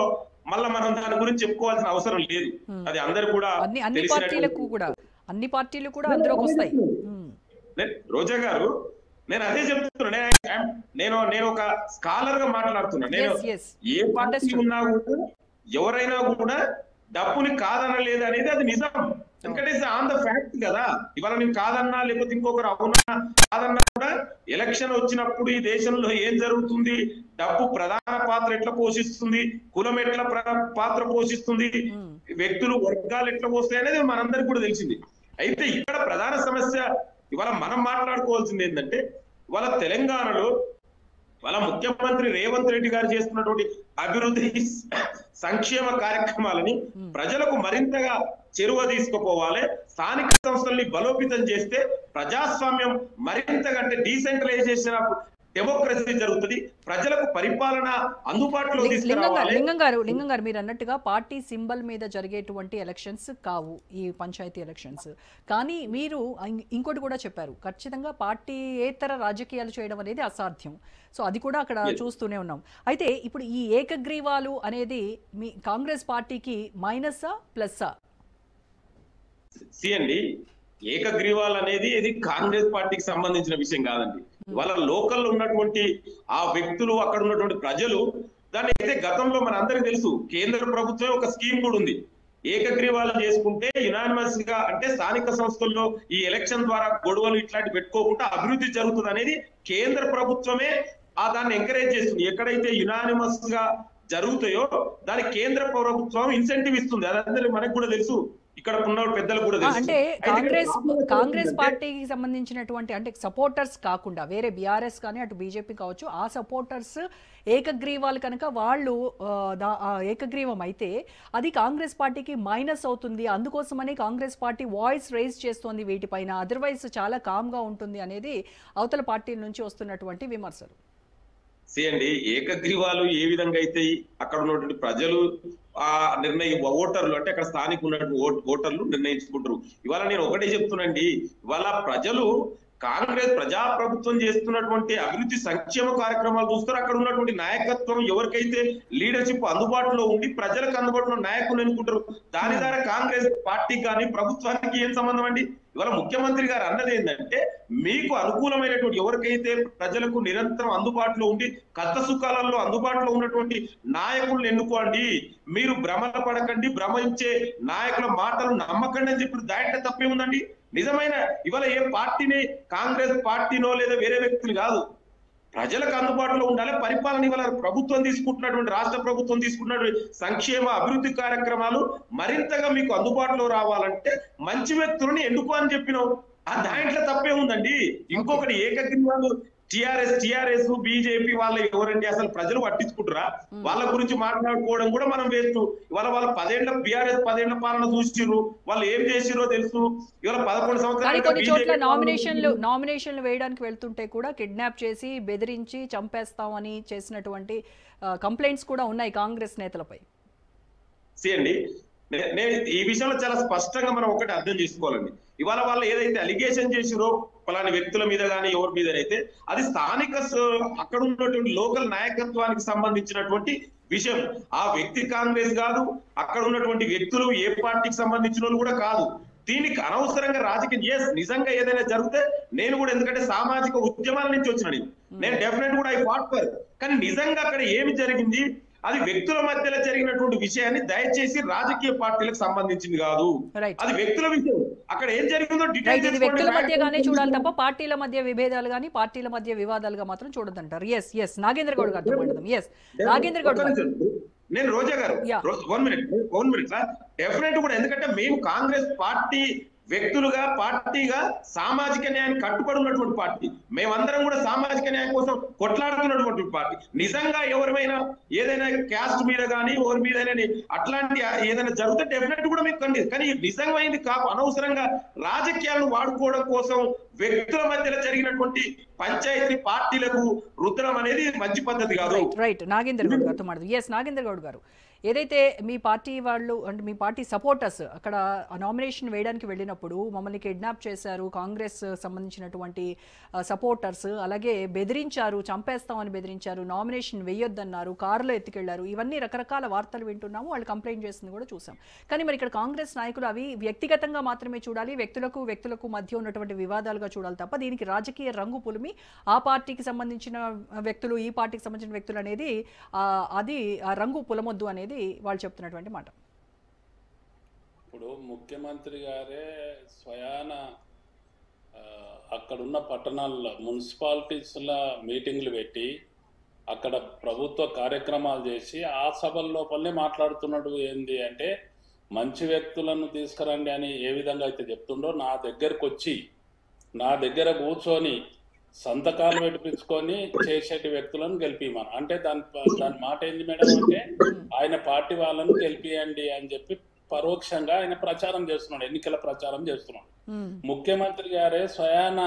మళ్ళీ మనం దాని గురించి చెప్పుకోవాల్సిన అవసరం లేదు. అది అందరు కూడా అన్ని పార్టీలు కూడా అందులోకి వస్తాయి. రోజా గారు, నేను అదే చెప్తున్నా. నేను ఒక స్కాలర్ గా మాట్లాడుతున్నా. నేను ఏ పార్టీ ఉన్నా కూడా ఎవరైనా కూడా డబ్బుని కాదనలేదు అనేది అది నిజం. ఎందుకంటే ఆన్ ద ఫ్యాక్ట్ కదా. ఇవాళ నేను కాదన్నా లేకపోతే ఇంకొకరు అవునా కాదన్నా కూడా ఎలక్షన్ వచ్చినప్పుడు ఈ దేశంలో ఏం జరుగుతుంది, డబ్బు ప్రధాన పాత్ర ఎట్లా పోషిస్తుంది, కులం ఎట్లా పాత్ర పోషిస్తుంది, వ్యక్తులు వర్గాలు ఎట్లా పోస్తాయి అనేది మనందరికి కూడా తెలిసింది. అయితే ఇక్కడ ప్రధాన సమస్య ఇవాళ మనం మాట్లాడుకోవాల్సింది ఏంటంటే ఇవాళ తెలంగాణలో వాళ్ళ ముఖ్యమంత్రి రేవంత్ రెడ్డి గారు చేస్తున్నటువంటి అభివృద్ధి సంక్షేమ కార్యక్రమాలని ప్రజలకు మరింతగా చెరువ తీసుకుపోవాలి. స్థానిక సంస్థల్ని బలోపేతం చేస్తే ప్రజాస్వామ్యం మరింతగా అంటే డీసెంట్రలైజేషన్ ఆఫ్ డెమోక్రసీ జరుగుతుంది. ప్రజలకు పరిపాలన అందుబాటులో తీసుకురావాలి. లింగం గారు మీరు అన్నట్టుగా పార్టీ సింబల్ మీద జరిగేటువంటి ఎలక్షన్స్ కావు ఈ పంచాయతీ ఎలక్షన్స్. కానీ మీరు ఇంకోటి కూడా చెప్పారు, ఖచ్చితంగా పార్టీయేతర రాజకీయాలు చేయడం అనేది అసాధ్యం. సో అది కూడా అక్కడ చూస్తూనే ఉన్నాం. అయితే ఇప్పుడు ఈ ఏకగ్రీవాలు అనేది మీ కాంగ్రెస్ పార్టీకి మైనసా ప్లస్సా? అండి, ఏకగ్రీవాలు అనేది ఇది కాంగ్రెస్ పార్టీకి సంబంధించిన విషయం కాదండి. వాళ్ళ లోకల్లో ఉన్నటువంటి ఆ వ్యక్తులు, అక్కడ ఉన్నటువంటి ప్రజలు దాన్ని అయితే గతంలో మన అందరికీ తెలుసు, కేంద్ర ప్రభుత్వం ఒక స్కీమ్ కూడా ఉంది. ఏకగ్రీవాలు చేసుకుంటే యునానిమస్ గా, అంటే స్థానిక సంస్థల్లో ఈ ఎలక్షన్ ద్వారా గొడవలు ఇట్లాంటి పెట్టుకోకుండా అభివృద్ధి జరుగుతుంది అనేది కేంద్ర ప్రభుత్వమే దాన్ని ఎంకరేజ్ చేస్తుంది. ఎక్కడైతే యునానిమస్ గా జరుగుతాయో దానికి కేంద్ర ప్రభుత్వం ఇన్సెంటివ్ ఇస్తుంది. అదందరూ మనకు కూడా తెలుసు, ఇక్కడ ఉన్న పెద్దలకు కూడా తెలుసు. అంటే కాంగ్రెస్ పార్టీకి సంబంధించినటువంటి అంటే సపోర్టర్స్ కాకుండా వేరే బీఆర్ఎస్ కానీ అటు బీజేపీ కావచ్చు, ఆ సపోర్టర్స్ ఏకగ్రీవాలు కనుక వాళ్ళు ఏకగ్రీవం అయితే అది కాంగ్రెస్ పార్టీకి మైనస్ అవుతుంది, అందుకోసమని కాంగ్రెస్ పార్టీ వాయిస్ రైజ్ చేస్తోంది వీటిపైన, అదర్వైజ్ చాలా కామ్గా ఉంటుంది అనేది అవతల పార్టీల నుంచి వస్తున్నటువంటి విమర్శలు. అండి, ఏకగ్రీవాలు ఏ విధంగా అయితే అక్కడ ఉన్నటువంటి ప్రజలు ఓటర్లు, అంటే అక్కడ స్థానిక ఉన్నటువంటి ఓటర్లు నిర్ణయించుకుంటారు. ఇవాళ నేను ఒకటే చెప్తున్నాండి, ఇవాళ ప్రజలు కాంగ్రెస్ ప్రజాప్రభుత్వం చేస్తున్నటువంటి అభివృద్ధి సంక్షేమ కార్యక్రమాలు చూస్తారు. అక్కడ ఉన్నటువంటి నాయకత్వం ఎవరికైతే లీడర్షిప్ అందుబాటులో ఉండి ప్రజలకు అందుబాటులో నాయకులు ఎన్నుకుంటారు. దాని ద్వారా కాంగ్రెస్ పార్టీ కానీ ప్రభుత్వానికి ఏం సంబంధం అండి? ఇవాళ ముఖ్యమంత్రి గారు అన్నది ఏంటంటే, మీకు అనుకూలమైనటువంటి ఎవరికైతే ప్రజలకు నిరంతరం అందుబాటులో ఉండి కష్ట సుఖాలలో అందుబాటులో ఉన్నటువంటి నాయకులను ఎన్నుకోండి, మీరు భ్రమల పడకండి, భ్రమించే నాయకుల మాటలు నమ్మకండి అని చెప్పి దాంట్లో తప్పేముందండి? నిజమైన ఇవాళ ఏ పార్టీని, కాంగ్రెస్ పార్టీనో లేదా వేరే వ్యక్తులు కాదు, ప్రజలకు అందుబాటులో ఉండాలి పరిపాలన. ఇవాళ ప్రభుత్వం తీసుకుంటున్నటువంటి, రాష్ట్ర ప్రభుత్వం తీసుకుంటున్నటువంటి సంక్షేమ అభివృద్ధి కార్యక్రమాలు మరింతగా మీకు అందుబాటులో రావాలంటే మంచి వ్యక్తులను ఎన్నుకో అని చెప్పినాం. దాంట్లో తప్పే ఉందండి. ఇంకొకటి, ఏకగ్రీవాలు టిఆర్ఎస్ బీజేపీ వాళ్ళ ఎవరండి? అసలు ప్రజలు పట్టించుకుంటారా? వాళ్ళ గురించి మాట్లాడుకోవడం కూడా మనం వేస్తూ, ఇవాళ వాళ్ళ 10 ఏళ్ల బీఆర్ఎస్ 10 ఏళ్ల పాలన చూసిర్రు, వాళ్ళు ఏం చేసిరో తెలుసు. ఇవాళ 11 సంవత్సరాలు కొన్ని చోట్ల నామినేషన్లు వేయడానికి వెళ్తుంటే కూడా కిడ్నాప్ చేసి బెదిరించి చంపేస్తామని చేసినటువంటి కంప్లైంట్స్ కూడా ఉన్నాయి కాంగ్రెస్ నేతలపై. అండి, నేను ఈ విషయంలో చాలా స్పష్టంగా మనం ఒకటి అర్థం చేసుకోవాలండి. ఇవాళ వాళ్ళు ఏదైతే అలిగేషన్ చేసిరో పలాని వ్యక్తుల మీద కానీ ఎవరి మీద అయితే, అది స్థానిక అక్కడ ఉన్నటువంటి లోకల్ నాయకత్వానికి సంబంధించినటువంటి విషయం. ఆ వ్యక్తి కాంగ్రెస్ కాదు, అక్కడ ఉన్నటువంటి వ్యక్తులు ఏ పార్టీకి సంబంధించిన వాళ్ళు కూడా కాదు. దీనికి అనవసరంగా రాజకీయం నిజంగా ఏదైనా జరిగితే నేను కూడా, ఎందుకంటే సామాజిక ఉద్యమాల నుంచి వచ్చిన నేను డెఫినెట్ కూడా ఐ ఫాట్ ఫర్, కానీ నిజంగా అక్కడ ఏమి జరిగింది, అది వ్యక్తుల మధ్యలో జరిగినటువంటి విషయాన్ని దయచేసి రాజకీయ పార్టీలకు సంబంధించింది కాదు, అది వ్యక్తుల విషయం. అక్కడ ఏం జరిగిందో వ్యక్తుల మధ్యగానే చూడాలి తప్ప పార్టీల మధ్య విభేదాలు కానీ పార్టీల మధ్య వివాదాలుగా మాత్రం చూడొద్దంటారు. ఎస్ నాగేంద్ర గౌడ్ గారు మాట్లాడదాం. నాగేంద్ర గౌడ్ గారు, నేను రోజా గారు 1 మినిట్ డెఫినెట్ కూడా, ఎందుకంటే మేము కాంగ్రెస్ పార్టీ వ్యక్తులుగా, పార్టీగా సామాజిక న్యాయాన్ని కట్టుబడి ఉన్నటువంటి పార్టీ, మేమందరం కూడా సామాజిక న్యాయం కోసం కొట్లాడుతున్నటువంటి పార్టీ. నిజంగా ఎవరిమైనా ఏదైనా క్యాస్ట్ మీద కానీ ఎవరి మీద అట్లాంటి ఏదైనా జరిగితే డెఫినెట్ కూడా మీకు కానీ నిజమైంది కాదు. అనవసరంగా రాజకీయాలను వాడుకోవడం కోసం వ్యక్తుల మధ్యలో జరిగినటువంటి పంచాయతీ పార్టీలకు రుద్దడం అనేది మంచి పద్ధతి కాదు. రైట్ నాగేంద్ర గౌడ్ గారితో మాట్లాడదు. నాగేంద్ర గౌడ్ గారు, ఏదైతే మీ పార్టీ వాళ్ళు అంటే మీ పార్టీ సపోర్టర్స్ అక్కడ నామినేషన్ వేయడానికి వెళ్ళినప్పుడు మమ్మల్ని కిడ్నాప్ చేశారు, కాంగ్రెస్ సంబంధించినటువంటి సపోర్టర్స్, అలాగే బెదిరించారు, చంపేస్తామని బెదిరించారు, నామినేషన్ వేయొద్దన్నారు, కారులో ఎత్తుకెళ్లారు, ఇవన్నీ రకరకాల వార్తలు వింటున్నాము, వాళ్ళు కంప్లైంట్ చేసింది కూడా చూసాం. కానీ మరి ఇక్కడ కాంగ్రెస్ నాయకులు అవి వ్యక్తిగతంగా మాత్రమే చూడాలి, వ్యక్తులకు మధ్య ఉన్నటువంటి వివాదాలుగా చూడాలి తప్ప దీనికి రాజకీయ రంగు పులిమి ఆ పార్టీకి సంబంధించిన వ్యక్తులు ఈ పార్టీకి సంబంధించిన వ్యక్తులు అనేది అది ఆ రంగు పులమొద్దు అనేది వాళ్ళు చెప్తున్నటువంటి మాట. ఇప్పుడు ముఖ్యమంత్రి గారే స్వయాన అక్కడున్న పట్టణాల్లో మున్సిపాలిటీస్ల మీటింగ్లు పెట్టి అక్కడ ప్రభుత్వ కార్యక్రమాలు చేసి ఆ సభల లోపలనే మాట్లాడుతున్నాడు. ఏంది అంటే మంచి వ్యక్తులను తీసుకురండి అని ఏ విధంగా అయితే చెప్తుండో, నా దగ్గరకు వచ్చి నా దగ్గర కూర్చొని సంతకాలు పెట్టించుకొని చేసేటి వ్యక్తులను గెలిపిమని అంటే దాని మాట ఏంది మేడం అంటే, ఆయన పార్టీ వాళ్ళను గెలిపియండి అని చెప్పి పరోక్షంగా ఆయన ప్రచారం చేస్తున్నాడు, ఎన్నికల ప్రచారం చేస్తున్నాడు. ముఖ్యమంత్రి గారే స్వయాన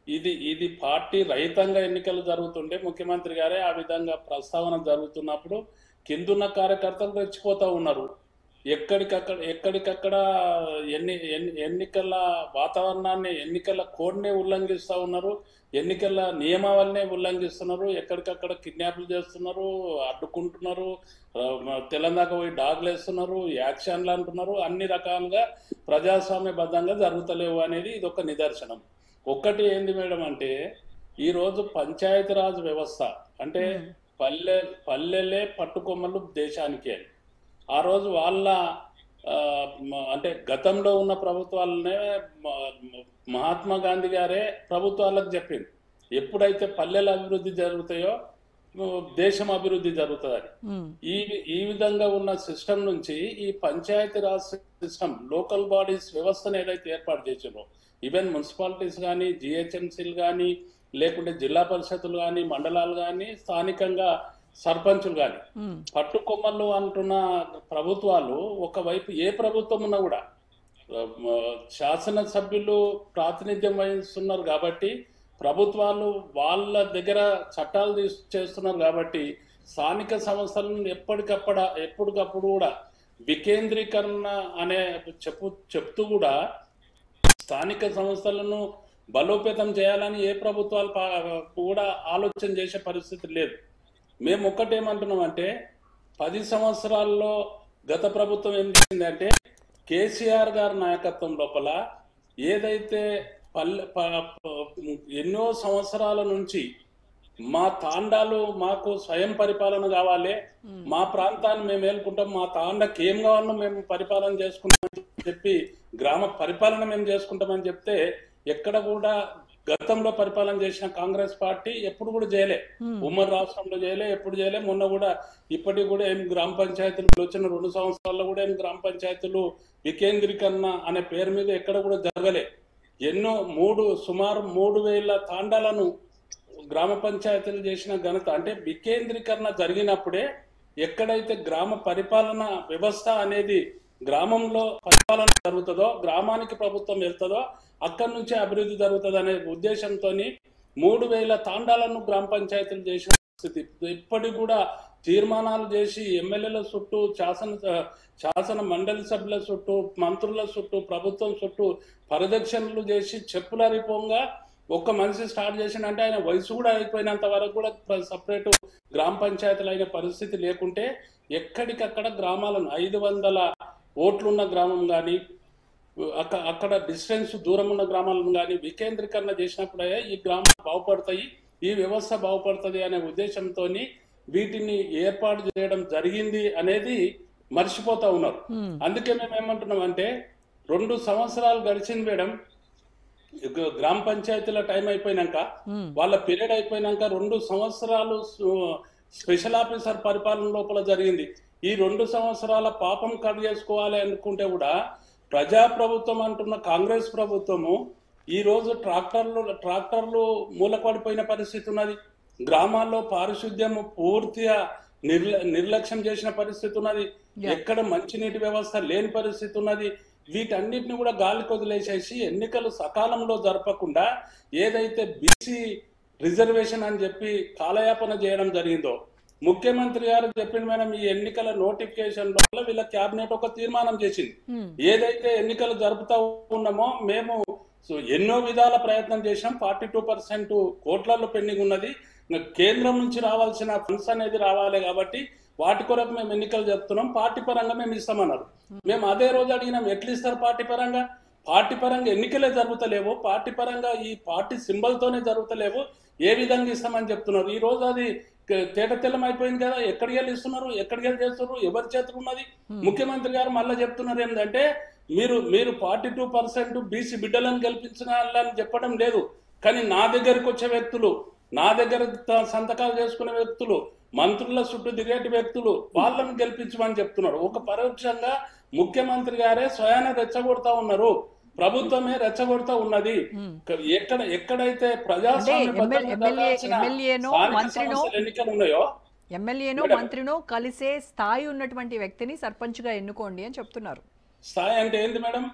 ఇది పార్టీ రహితంగా ఎన్నికలు జరుగుతుంటే ముఖ్యమంత్రి గారే ఆ విధంగా ప్రస్తావన జరుగుతున్నప్పుడు కిందున్న కార్యకర్తలు రెచ్చిపోతా ఉన్నారు. ఎక్కడికక్కడ ఎన్నికల వాతావరణాన్ని, ఎన్నికల కోడ్నే ఉల్లంఘిస్తూ ఉన్నారు, ఎన్నికల నియమావళినే ఉల్లంఘిస్తున్నారు, ఎక్కడికక్కడ కిడ్నాప్లు చేస్తున్నారు, అడ్డుకుంటున్నారు, తెలంగాణ పోయి డాగ్లు వేస్తున్నారు, యాక్షన్లు అంటున్నారు. అన్ని రకాలుగా ప్రజాస్వామ్యబద్ధంగా జరుగుతలేవు అనేది ఇది ఒక నిదర్శనం. ఒక్కటి ఏంది మేడం అంటే, ఈరోజు పంచాయతీరాజ్ వ్యవస్థ అంటే పల్లెలే పట్టుకొమ్మలు దేశానికి అని ఆ రోజు వాళ్ళ అంటే గతంలో ఉన్న ప్రభుత్వాలనే మహాత్మా గాంధీ గారే ప్రభుత్వాలకు చెప్పింది, ఎప్పుడైతే పల్లెల అభివృద్ధి జరుగుతాయో దేశం అభివృద్ధి జరుగుతుందని. ఈ విధంగా ఉన్న సిస్టమ్ నుంచి ఈ పంచాయతీరాజ్ సిస్టమ్, లోకల్ బాడీస్ వ్యవస్థను ఏదైతే ఏర్పాటు చేసిందో, ఈవెన్ మున్సిపాలిటీస్ కానీ, జిహెచ్ఎంసీలు కానీ, లేకుంటే జిల్లా పరిషత్తులు కానీ, మండలాలు కానీ, స్థానికంగా సర్పంచులు కానీ, పట్టుకొమ్మలు అంటున్న ప్రభుత్వాలు ఒకవైపు ఏ ప్రభుత్వం ఉన్నా కూడా శాసనసభ్యులు ప్రాతినిధ్యం వహిస్తున్నారు కాబట్టి, ప్రభుత్వాలు వాళ్ళ దగ్గర చట్టాలు చేస్తున్నారు కాబట్టి, స్థానిక సంస్థలను ఎప్పటికప్పుడు కూడా వికేంద్రీకరణ అనే చెప్తూ కూడా స్థానిక సంస్థలను బలోపేతం చేయాలని ఏ ప్రభుత్వాలు కూడా ఆలోచన చేసే పరిస్థితి లేదు. మేము ఒక్కటేమంటున్నామంటే, 10 సంవత్సరాల్లో గత ప్రభుత్వం ఏం చేసిందంటే, కేసీఆర్ గారి నాయకత్వం లోపల ఏదైతే ఎన్నో సంవత్సరాల నుంచి మా తాండాలు మాకు స్వయం పరిపాలన కావాలి, మా ప్రాంతాన్ని మేము ఏలుకుంటాం, మా తాండకి ఏం కావాలో మేము పరిపాలన చేసుకుంటామని చెప్పి, గ్రామ పరిపాలన మేము చేసుకుంటామని చెప్తే, ఎక్కడ కూడా గతంలో పరిపాలన చేసిన కాంగ్రెస్ పార్టీ ఎప్పుడు కూడా చేయలే. ఉమ్మడి రాష్ట్రంలో చేయలే, ఎప్పుడు చేయలే. మొన్న కూడా ఇప్పటికి కూడా ఏం గ్రామ పంచాయతీలు వచ్చిన 2 సంవత్సరాల్లో కూడా ఏం గ్రామ పంచాయతీలు వికేంద్రీకరణ అనే పేరు మీద ఎక్కడ కూడా జరగలే. ఎన్నో సుమారు 3000 తాండాలను గ్రామ పంచాయతీలు చేసిన ఘనత, అంటే వికేంద్రీకరణ జరిగినప్పుడే ఎక్కడైతే గ్రామ పరిపాలన వ్యవస్థ అనేది గ్రామంలో పరిపాలన జరుగుతుందో, గ్రామానికి ప్రభుత్వం వెళ్తుందో అక్కడి నుంచే అభివృద్ధి జరుగుతుంది అనే ఉద్దేశంతో 3000 తాండాలను గ్రామ పంచాయతీలు చేసిన పరిస్థితి. ఇప్పటికి కూడా తీర్మానాలు చేసి ఎమ్మెల్యేల చుట్టూ, శాసన మండలి సభ్యుల చుట్టూ, మంత్రుల చుట్టూ, ప్రభుత్వం చుట్టూ పరిదక్షిణలు చేసి చెప్పులరిపోంగా ఒక్క మనిషి స్టార్ట్ చేసిందంటే ఆయన వయసు కూడా అయిపోయినంత వరకు కూడా సపరేట్ గ్రామ పంచాయతీలు అయిన పరిస్థితి లేకుంటే, ఎక్కడికక్కడ గ్రామాలను 500 ఓట్లున్న గ్రామం కానీ, అక్కడ డిస్టెన్స్ దూరం ఉన్న గ్రామాలను కానీ వికేంద్రీకరణ చేసినప్పుడే ఈ గ్రామాలు బాగుపడతాయి, ఈ వ్యవస్థ బాగుపడుతుంది అనే ఉద్దేశంతో వీటిని ఏర్పాటు చేయడం జరిగింది అనేది మర్చిపోతా ఉన్నారు. అందుకే మేము ఏమంటున్నాం అంటే, 2 సంవత్సరాలు గడిచింది మేడం, గ్రామ పంచాయతీల టైం అయిపోయినాక, వాళ్ళ పీరియడ్ అయిపోయినాక 2 సంవత్సరాలు స్పెషల్ ఆఫీసర్ పరిపాలన లోపల జరిగింది. ఈ 2 సంవత్సరాల పాపం కట్ చేసుకోవాలి అనుకుంటే కూడా ప్రజాప్రభుత్వం అంటున్న కాంగ్రెస్ ప్రభుత్వము ఈ రోజు ట్రాక్టర్లు మూలపడిపోయిన పరిస్థితి ఉన్నది. గ్రామాల్లో పారిశుద్ధ్యము పూర్తిగా నిర్లక్ష్యం చేసిన పరిస్థితి ఉన్నది. ఎక్కడ మంచినీటి వ్యవస్థ లేని పరిస్థితి ఉన్నది. వీటన్నిటిని కూడా గాలికి వదిలేసేసి ఎన్నికలు సకాలంలో జరపకుండా ఏదైతే బీసీ రిజర్వేషన్ అని చెప్పి కాలయాపన చేయడం జరిగిందో, ముఖ్యమంత్రి గారు చెప్పిన మేడం ఈ ఎన్నికల నోటిఫికేషన్ వల్ల వీళ్ళ క్యాబినెట్ ఒక తీర్మానం చేసింది. ఏదైతే ఎన్నికలు జరుపుతా ఉన్నామో మేము ఎన్నో విధాల ప్రయత్నం చేసాం, 42% కోట్లలో పెండింగ్ ఉన్నది, కేంద్రం నుంచి రావాల్సిన ఫండ్స్ అనేది రావాలి కాబట్టి వాటి కొరకు మేము ఎన్నికలు చెప్తున్నాం, పార్టీ పరంగా మేము ఇస్తామన్నారు. మేము అదే రోజు అడిగినాం, ఎట్లా ఇస్తారు పార్టీ పరంగా? పార్టీ పరంగా ఎన్నికలే జరుగుతలేవు, పార్టీ పరంగా ఈ పార్టీ సింబల్తోనే జరుగుతలేవు, ఏ విధంగా ఇస్తామని చెప్తున్నారు. ఈ రోజు అది తేట తెల్లం అయిపోయింది కదా, ఎక్కడికి వెళ్ళి ఇస్తున్నారు, ఎక్కడికి వెళ్ళి చేస్తున్నారు, ఎవరి చేతులు ఉన్నది? ముఖ్యమంత్రి గారు మళ్ళీ చెప్తున్నారు ఏంటంటే, మీరు 42% బీసీ బిడ్డలను గెలిపించాలని చెప్పడం లేదు, కానీ నా దగ్గరకు వచ్చే వ్యక్తులు, నా దగ్గర సంతకాలు చేసుకునే వ్యక్తులు, మంత్రుల చుట్టూ తిరిగేటి వ్యక్తులు, వాళ్ళని గెలిపించమని చెప్తున్నారు. ఒక పరోక్షంగా ముఖ్యమంత్రి గారే స్వయాన రెచ్చగొడతా ఉన్నారు, ప్రభుత్వమే రెచ్చగొడతా ఉన్నది. ఎక్కడైతే ఎన్నికలు ఉన్నాయో ఎమ్మెల్యేనో మంత్రినో కలిసే స్థాయి ఉన్నటువంటి వ్యక్తిని సర్పంచ్ గా ఎన్నుకోండి అని చెప్తున్నారు. స్థాయి అంటే ఏంది మేడం?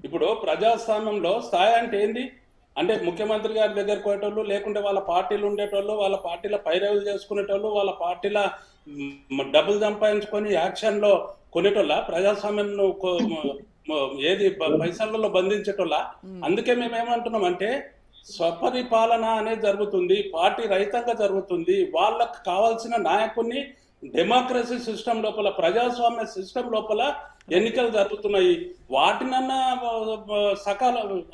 ఇప్పుడు ప్రజాస్వామ్యంలో స్థాయి అంటే ఏంది? అంటే ముఖ్యమంత్రి గారి దగ్గర పోయేటోళ్ళు, లేకుంటే వాళ్ళ పార్టీలు ఉండేటోళ్ళు, వాళ్ళ పార్టీల పైరవులు చేసుకునేటోళ్ళు, వాళ్ళ పార్టీల డబ్బులు సంపాదించుకొని యాక్షన్లో కొనేటోళ్ళ, ప్రజాస్వామ్యం ఏది పైసలలో బంధించేటోళ్ళ. అందుకే మేము ఏమంటున్నాం అంటే స్వపరిపాలన అనేది జరుగుతుంది, పార్టీ రహితంగా జరుగుతుంది. వాళ్ళకు కావాల్సిన నాయకుడిని డెమోక్రసీ సిస్టమ్ లోపల, ప్రజాస్వామ్య సిస్టమ్ లోపల ఎన్నికలు జరుగుతున్నాయి. వాటినన్నా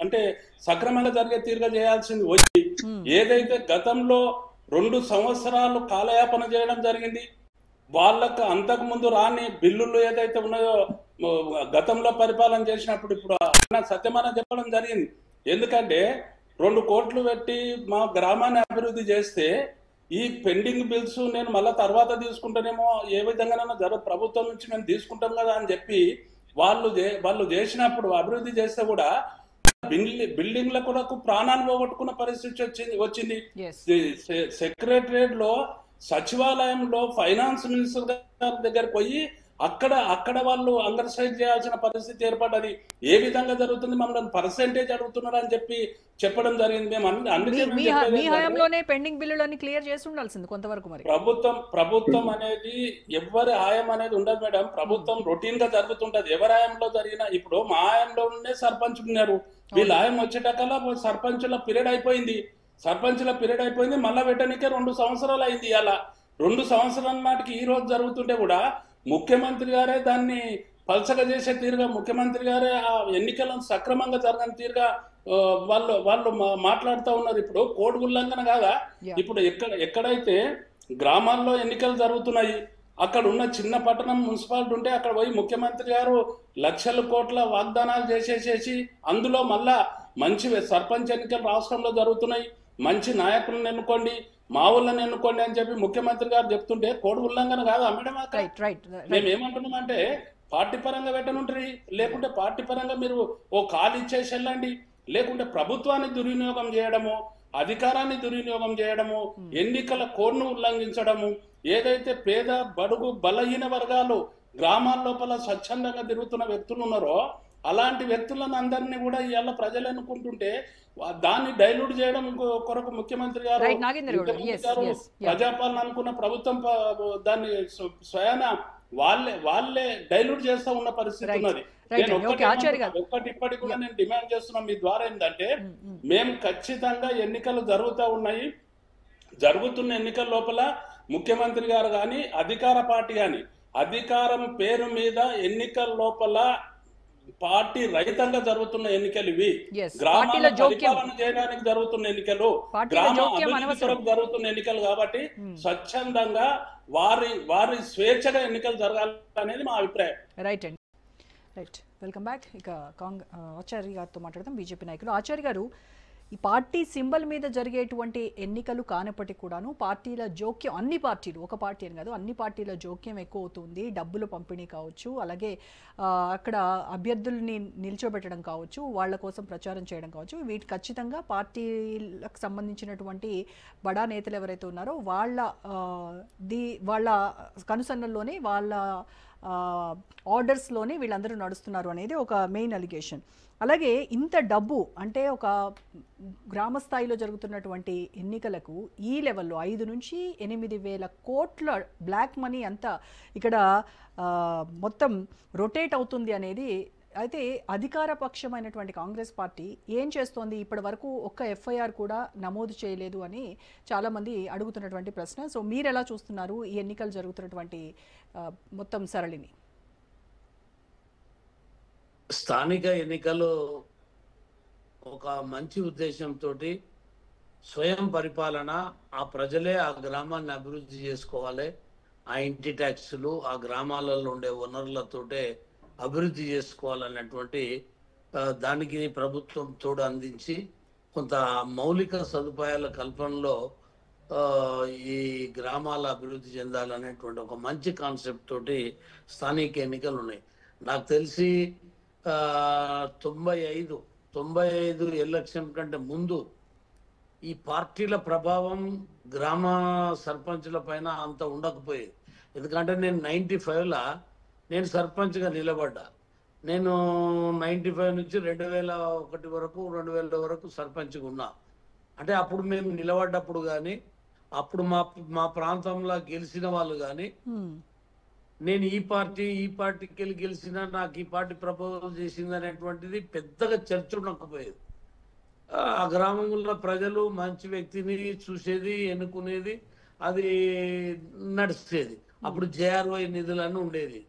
అంటే సక్రమంగా జరిగే తీరుగా చేయాల్సింది వచ్చి, ఏదైతే గతంలో 2 సంవత్సరాలు కాలయాపన చేయడం జరిగింది, వాళ్ళకు అంతకు ముందు రాని బిల్లులు ఏదైతే ఉన్నాయో గతంలో పరిపాలన చేసినప్పుడు ఇప్పుడు సత్యమైన చెప్పడం జరిగింది. ఎందుకంటే 2 కోట్లు పెట్టి మా గ్రామాన్ని అభివృద్ధి చేస్తే ఈ పెండింగ్ బిల్స్ నేను మళ్ళీ తర్వాత తీసుకుంటానేమో, ఏ విధంగానైనా ప్రభుత్వం నుంచి మేము తీసుకుంటాం కదా అని చెప్పి వాళ్ళు చేసినప్పుడు అభివృద్ధి చేస్తే కూడా బిల్డింగ్ల కూడా ప్రాణాలు పోగొట్టుకున్న పరిస్థితి వచ్చింది. సెక్రటరియట్ లో, సచివాలయంలో ఫైనాన్స్ మినిస్టర్ గారి దగ్గరకు పోయి అక్కడ వాళ్ళు అండర్స్టాండ్ చేయాల్సిన పరిస్థితి ఏర్పడ్డది. ఏ విధంగా జరుగుతుంది, మమ్మల్ని పర్సెంటేజ్ అడుగుతున్నారు అని చెప్పడం జరిగింది. మేము అందుకే మీ హయాంలోనే పెండింగ్ బిల్లులన్నీ క్లియర్ చేసి ఉండాల్సింది కొంతవరకు. మరి ప్రభుత్వం అనేది ఎవరి హాయం అనేది ఉండదు మేడం. ప్రభుత్వం రొటీన్ గా జరుగుతుంటది. ఎవరి హాయంలో జరిగినా, ఇప్పుడు మా హాయంలోనే సర్పంచ్ ఉన్నారు, వీళ్ళ హాయం వచ్చేటకల్లా సర్పంచుల పీరియడ్ అయిపోయింది. మళ్ళా పెట్టడానికే 2 సంవత్సరాలు అయింది. అలా 2 సంవత్సరాల నాటికి ఈ రోజు జరుగుతుంటే కూడా ముఖ్యమంత్రి గారే దాన్ని పల్సగా చేసే తీరుగా, ముఖ్యమంత్రి గారే ఆ ఎన్నికలను సక్రమంగా జరగని తీరుగా వాళ్ళు మాట్లాడుతూ ఉన్నారు. ఇప్పుడు కోడ్ ఉల్లంఘన కాదా? ఇప్పుడు ఎక్కడైతే గ్రామాల్లో ఎన్నికలు జరుగుతున్నాయి, అక్కడ ఉన్న చిన్న పట్టణం మున్సిపాలిటీ ఉంటే అక్కడ పోయి ముఖ్యమంత్రి గారు లక్షల కోట్ల వాగ్దానాలు చేసేసేసి అందులో మళ్ళా మంచి సర్పంచ్ ఎన్నికలు రాష్ట్రంలో జరుగుతున్నాయి, మంచి నాయకులను ఎన్నుకోండి, మా ఊళ్ళని ఎన్నుకోండి అని చెప్పి ముఖ్యమంత్రి గారు చెప్తుంటే కోడ్ ఉల్లంఘన కాదు మేడం? మేము ఏమంటున్నామంటే పార్టీ పరంగా పెట్టనుంటారు, లేకుంటే పార్టీ పరంగా మీరు ఓ కాల్ ఇచ్చేసి వెళ్ళండి, లేకుంటే ప్రభుత్వాన్ని దుర్వినియోగం చేయడము, అధికారాన్ని దుర్వినియోగం చేయడము, ఎన్నికల కోడ్ను ఉల్లంఘించడము, ఏదైతే పేద బడుగు బలహీన వర్గాలు గ్రామాల లోపల స్వచ్ఛందంగా తిరుగుతున్న వ్యక్తులు ఉన్నారో అలాంటి వ్యక్తులను అందరినీ కూడా ఇవాళ ప్రజలు అనుకుంటుంటే దాన్ని డైల్యూట్ చేయడం కొరకు ముఖ్యమంత్రి గారు ప్రజాపాలన అనుకున్న ప్రభుత్వం దాన్ని స్వయాన వాళ్ళే డైల్యూట్ చేస్తూ ఉన్న పరిస్థితి ఉన్నది. ఇప్పటికి కూడా నేను డిమాండ్ చేస్తున్నా మీ ద్వారా ఏంటంటే, మేము ఖచ్చితంగా ఎన్నికలు జరుగుతూ ఉన్నాయి, జరుగుతున్న ఎన్నికల లోపల ముఖ్యమంత్రి గారు కానీ అధికార పార్టీ కానీ అధికారం పేరు మీద ఎన్నికల లోపల పార్టీ రహితంగా జరుగుతున్న ఎన్నికలు ఇవి. గ్రామాల పరిపాలన చేయడానికి జరుగుతున్న ఎన్నికలు, గ్రామ అభివృద్ధి కొరకు జరుగుతున్న ఎన్నికలు కాబట్టి స్వచ్ఛందంగా వారి స్వేచ్ఛగా ఎన్నికలు జరగాలి అనేది మా అభిప్రాయం. రైట్ అండి, రైట్. Welcome back. ఇక ఆచార్య గారితో మాట్లాడదాం, బీజేపీ నాయకులు. ఆచార్య గారు, ఈ పార్టీ సింబల్ మీద జరిగేటువంటి ఎన్నికలు కానప్పటికీ కూడాను పార్టీల జోక్యం, అన్ని పార్టీలు, ఒక పార్టీ అని కాదు, అన్ని పార్టీల జోక్యం ఎక్కువ అవుతుంది. డబ్బుల పంపిణీ కావచ్చు, అలాగే అక్కడ అభ్యర్థుల్ని నిల్చోబెట్టడం కావచ్చు, వాళ్ళ కోసం ప్రచారం చేయడం కావచ్చు, వీటి ఖచ్చితంగా పార్టీలకు సంబంధించినటువంటి బడా నేతలు ఎవరైతే ఉన్నారో వాళ్ళ కనుసన్నల్లోనే, వాళ్ళ ఆర్డర్స్లోనే వీళ్ళందరూ నడుస్తున్నారు అనేది ఒక మెయిన్ అలిగేషన్. అలాగే ఇంత డబ్బు అంటే ఒక గ్రామ స్థాయిలో జరుగుతున్నటువంటి ఎన్నికలకు ఈ లెవెల్లో 5 నుంచి 8 వేల కోట్ల బ్లాక్ మనీ అంతా ఇక్కడ మొత్తం రొటేట్ అవుతుంది అనేది. అయితే అధికార పక్షమైనటువంటి కాంగ్రెస్ పార్టీ ఏం చేస్తోంది? ఇప్పటి వరకు ఒక్క ఎఫ్ఐఆర్ కూడా నమోదు చేయలేదు అని చాలామంది అడుగుతున్నటువంటి ప్రశ్న. సో మీరు ఎలా చూస్తున్నారు ఈ ఎన్నికలు జరుగుతున్నటువంటి మొత్తం సరళిని? స్థానిక ఎన్నికలు ఒక మంచి ఉద్దేశంతో స్వయం పరిపాలన, ఆ ప్రజలే ఆ గ్రామాన్ని అభివృద్ధి చేసుకోవాలి, ఆ ఇంటి ట్యాక్సులు ఆ గ్రామాలలో ఉండే వనరులతోటే అభివృద్ధి చేసుకోవాలన్నటువంటి దానికి ప్రభుత్వం తోడు అందించి కొంత మౌలిక సదుపాయాల కల్పనలో ఈ గ్రామాల అభివృద్ధి చెందాలనేటువంటి ఒక మంచి కాన్సెప్ట్ తోటి స్థానిక ఎన్నికలు ఉన్నాయి. నాకు తెలిసి 95 ఎలక్షన్ కంటే ముందు ఈ పార్టీల ప్రభావం గ్రామ సర్పంచుల పైన అంత ఉండకపోయేది. ఎందుకంటే నేను 95లో నేను సర్పంచ్గా నిలబడ్డా. నేను 95 నుంచి 2001 వరకు 2000 వరకు సర్పంచ్గా ఉన్నా. అంటే అప్పుడు మేము నిలబడ్డప్పుడు కానీ అప్పుడు మా ప్రాంతంలో గెలిచిన వాళ్ళు కానీ నేను ఈ పార్టీకి వెళ్ళి గెలిచినా నాకు ఈ పార్టీ ప్రపోజల్ చేసింది అనేటువంటిది పెద్దగా చర్చ ఉండకపోయేది. ఆ గ్రామంలో ప్రజలు మంచి వ్యక్తిని చూసేది, ఎన్నుకునేది, అది నడిచేది. అప్పుడు జేఆర్వై నిధులని ఉండేది.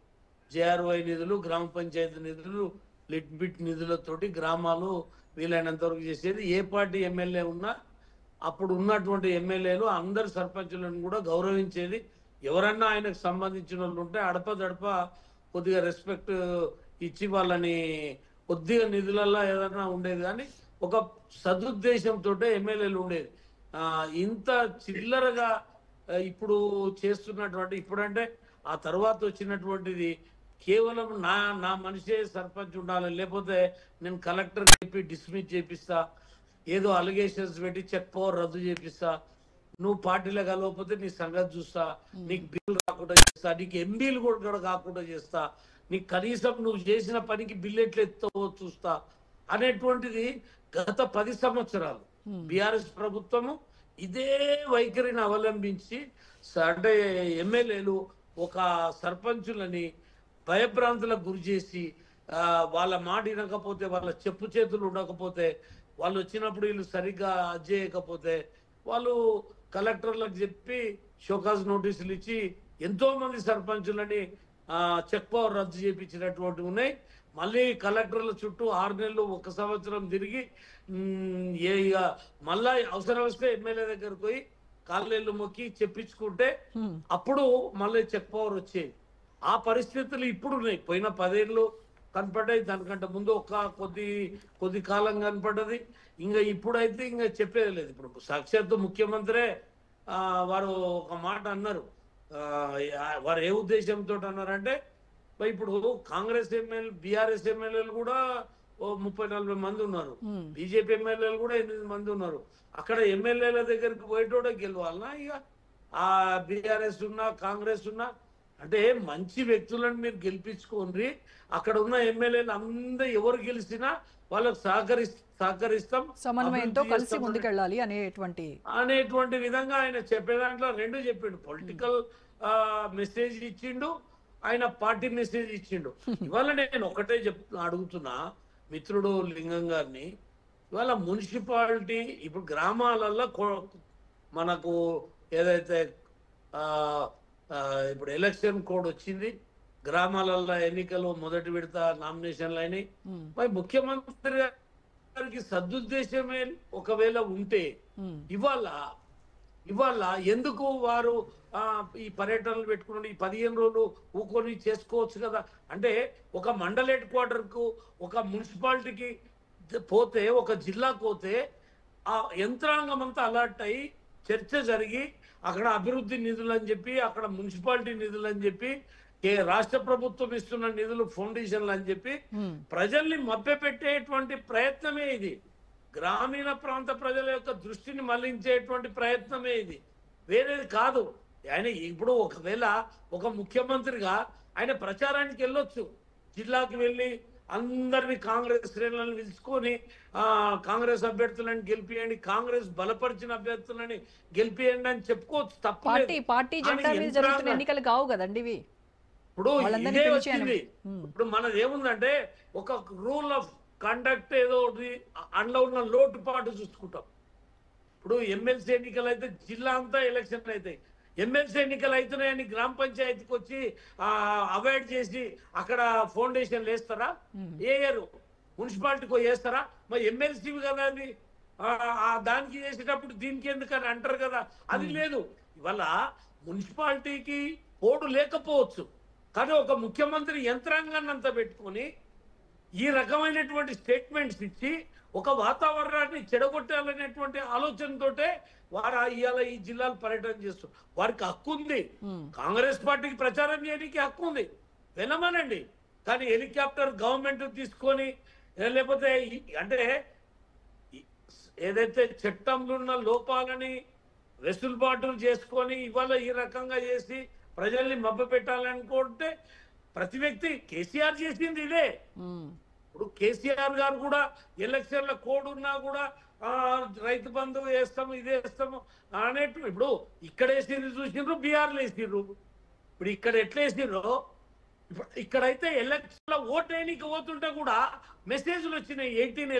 జేఆర్వై నిధులు, గ్రామ పంచాయతీ నిధులు, లిట్ బిట్ నిధులతోటి గ్రామాలు వీలైనంత వరకు చేసేది. ఏ పార్టీ ఎమ్మెల్యే ఉన్నా అప్పుడు ఉన్నటువంటి ఎమ్మెల్యేలు అందరు సర్పంచులను కూడా గౌరవించేది. ఎవరన్నా ఆయనకు సంబంధించిన వాళ్ళు ఉంటే అడపదడప కొద్దిగా రెస్పెక్ట్ ఇచ్చి వాళ్ళని కొద్దిగా నిధులలో ఏదైనా ఉండేది. కానీ ఒక సదుద్దేశంతో ఎమ్మెల్యేలు ఉండేది. ఇంత చిల్లరగా ఇప్పుడు చేస్తున్నటువంటి, ఇప్పుడంటే ఆ తర్వాత వచ్చినటువంటిది కేవలం నా మనిషే సర్పంచ్ ఉండాలి, లేకపోతే నేను కలెక్టర్ చెప్పి డిస్మిస్ చేపిస్తా, ఏదో అలిగేషన్స్ పెట్టి చెక్ పవర్ రద్దు చేపిస్తా, నువ్వు పార్టీలో కలవకపోతే నీ సంగతి చూస్తా, నీకు బిల్లు రాకుండా చేస్తా, నీకు ఎంబీలు కూడా కాకుండా చేస్తా, నీకు కనీసం నువ్వు చేసిన పనికి బిల్లు ఎట్లా ఎత్తావో చూస్తా అనేటువంటిది గత 10 సంవత్సరాలు బీఆర్ఎస్ ప్రభుత్వము ఇదే వైఖరిని అవలంబించి అంటే ఎమ్మెల్యేలు ఒక సర్పంచులని భయభ్రాంతులకు గురి చేసి వాళ్ళ మాట వినకపోతే, వాళ్ళ చెప్పు చేతులు ఉండకపోతే, వాళ్ళు వచ్చినప్పుడు వీళ్ళు సరిగ్గా చేయకపోతే వాళ్ళు కలెక్టర్లకు చెప్పి షోకాజ్ నోటీసులు ఇచ్చి ఎంతో మంది సర్పంచులని చెక్ పవర్ రద్దు చేయించినటువంటివి ఉన్నాయి. మళ్ళీ కలెక్టర్ల చుట్టూ 6 నెలలు 1 సంవత్సరం తిరిగి ఇక మళ్ళా అవసరం వస్తే ఎమ్మెల్యే దగ్గరకు పోయి కాళ్ళేళ్ళు మొక్కి చెప్పించుకుంటే అప్పుడు మళ్ళీ చెక్ పవర్ వచ్చేది. ఆ పరిస్థితులు ఇప్పుడు ఉన్నాయి. పోయిన 10 ఏళ్ళు కనపడ్డాయి, దానికంటే ముందు కొద్ది కాలం కనపడ్డది. ఇంకా ఇప్పుడైతే ఇంకా చెప్పేది లేదు. ఇప్పుడు సాక్షాత్తు ముఖ్యమంత్రే వారు ఒక మాట అన్నారు. వారు ఏ ఉద్దేశంతో అన్నారంటే, ఇప్పుడు కాంగ్రెస్ ఎమ్మెల్యే, బీఆర్ఎస్ ఎమ్మెల్యేలు కూడా 30-40 మంది ఉన్నారు, బీజేపీ ఎమ్మెల్యేలు కూడా 8 మంది ఉన్నారు. అక్కడ ఎమ్మెల్యేల దగ్గరికి పోయేటోడే గెలవాలనా? ఇక ఆ బీఆర్ఎస్ ఉన్నా కాంగ్రెస్ ఉన్నా అంటే మంచి వ్యక్తులను మీరు గెలిపించుకోండి. అక్కడ ఉన్న ఎమ్మెల్యేలు అందరూ ఎవరు గెలిచినా వాళ్ళకు సహకరిస్తాం, సమన్వయంతో కలిసి ముందుకెళ్ళాలి అనేటువంటి విధంగా ఆయన చెప్పే దాంట్లో 2 చెప్పిండు. పొలిటికల్ మెసేజ్ ఇచ్చిండు, ఆయన పార్టీ మెసేజ్ ఇచ్చిండు. ఇవాళ నేను ఒకటే అడుగుతున్నా మిత్రుడు లింగం గారిని, ఇవాళ మున్సిపాలిటీ ఇప్పుడు గ్రామాలలో మనకు ఏదైతే ఇప్పుడు ఎలక్షన్ కోడ్ వచ్చింది, గ్రామాలలో ఎన్నికలు మొదటి విడత నామినేషన్లు అయినాయి. మరి ముఖ్యమంత్రి గారికి సదుద్దేశమే ఒకవేళ ఉంటే ఇవాళ ఎందుకు వారు ఈ పర్యటనలు పెట్టుకుని ఈ 15 రోజులు ఊకొని చేసుకోవచ్చు కదా? అంటే ఒక మండల్ హెడ్ క్వార్టర్ కు, ఒక మున్సిపాలిటీకి పోతే, ఒక జిల్లాకు పోతే ఆ యంత్రాంగం అంతా అలర్ట్ అయ్యి చర్చ జరిగి అక్కడ అభివృద్ధి నిధులు అని చెప్పి, అక్కడ మున్సిపాలిటీ నిధులు అని చెప్పి, రాష్ట్ర ప్రభుత్వం ఇస్తున్న నిధులు ఫౌండేషన్లు అని చెప్పి ప్రజల్ని మభ్యపెట్టేటువంటి ప్రయత్నమే ఇది. గ్రామీణ ప్రాంత ప్రజల యొక్క దృష్టిని మళ్లించేటువంటి ప్రయత్నమే ఇది, వేరేది కాదు. ఆయన ఇప్పుడు ఒకవేళ ఒక ముఖ్యమంత్రిగా ఆయన ప్రచారానికి వెళ్ళొచ్చు, జిల్లాకి వెళ్ళి అందరినీ కాంగ్రెస్ శ్రేణులను పిలుచుకొని కాంగ్రెస్ అభ్యర్థులను గెలిపియండి, కాంగ్రెస్ బలపరిచిన అభ్యర్థులని గెలిపియండి అని చెప్పుకోవచ్చు, తప్ప పార్టీ ఎన్నికలు కావు కదండి ఇవి. ఇప్పుడు ఇదే వచ్చింది. ఇప్పుడు మనది ఏముందంటే ఒక రూల్ ఆఫ్ కండక్ట్ ఏదో అందులో ఉన్న లోటుపాటు చూసుకుంటాం. ఇప్పుడు ఎమ్మెల్సీ ఎన్నికలు అయితే జిల్లా అంతా ఎలక్షన్ అవుతాయి, ఎమ్మెల్సీ ఎన్నికలు అవుతున్నాయని గ్రామ పంచాయతీకి వచ్చి అవాయిడ్ చేసి అక్కడ ఫౌండేషన్లు వేస్తారా? వేయరు. మున్సిపాలిటీకి వేస్తారా? మరి ఎమ్మెల్సీ కదా అది, దానికి చేసేటప్పుడు దీనికి ఎందుకని అంటారు కదా, అది లేదు. ఇవాళ మున్సిపాలిటీకి పోడు లేకపోవచ్చు, కానీ ఒక ముఖ్యమంత్రి యంత్రాంగాన్ని అంతా పెట్టుకొని ఈ రకమైనటువంటి స్టేట్మెంట్స్ ఇచ్చి ఒక వాతావరణాన్ని చెడగొట్టాలనేటువంటి ఆలోచనతోటే వారు ఇవాళ ఈ జిల్లాలు పర్యటన చేస్తారు. వారికి హక్కు ఉంది, కాంగ్రెస్ పార్టీకి ప్రచారం చేయడానికి హక్కు ఉంది, వెళ్ళమనండి. కానీ హెలికాప్టర్ గవర్నమెంట్ తీసుకొని లేకపోతే అంటే ఏదైతే చట్టంలో ఉన్న లోపాలని వెసులుబాటులు చేసుకొని ఇవాళ ఈ రకంగా చేసి ప్రజల్ని మభ్య పెట్టాలనుకుంటే ప్రతి వ్యక్తి కేసీఆర్ చేసింది ఇదే. ఇప్పుడు కేసీఆర్ గారు కూడా ఎలక్షన్ల కోడ్ ఉన్నా కూడా రైతు బంధు వేస్తాము ఇదే వేస్తాము అనేట్టు. ఇప్పుడు ఇక్కడ వేసిండ్రు చూసిండ్రు, బీహార్లో వేసిండ్రు. ఇప్పుడు ఇక్కడ ఎట్లా వేసిండ్రో ఇక్కడైతే ఎలక్షన్ల ఓటు వేయడానికి పోతుంటే కూడా మెసేజ్లు వచ్చినాయి. 18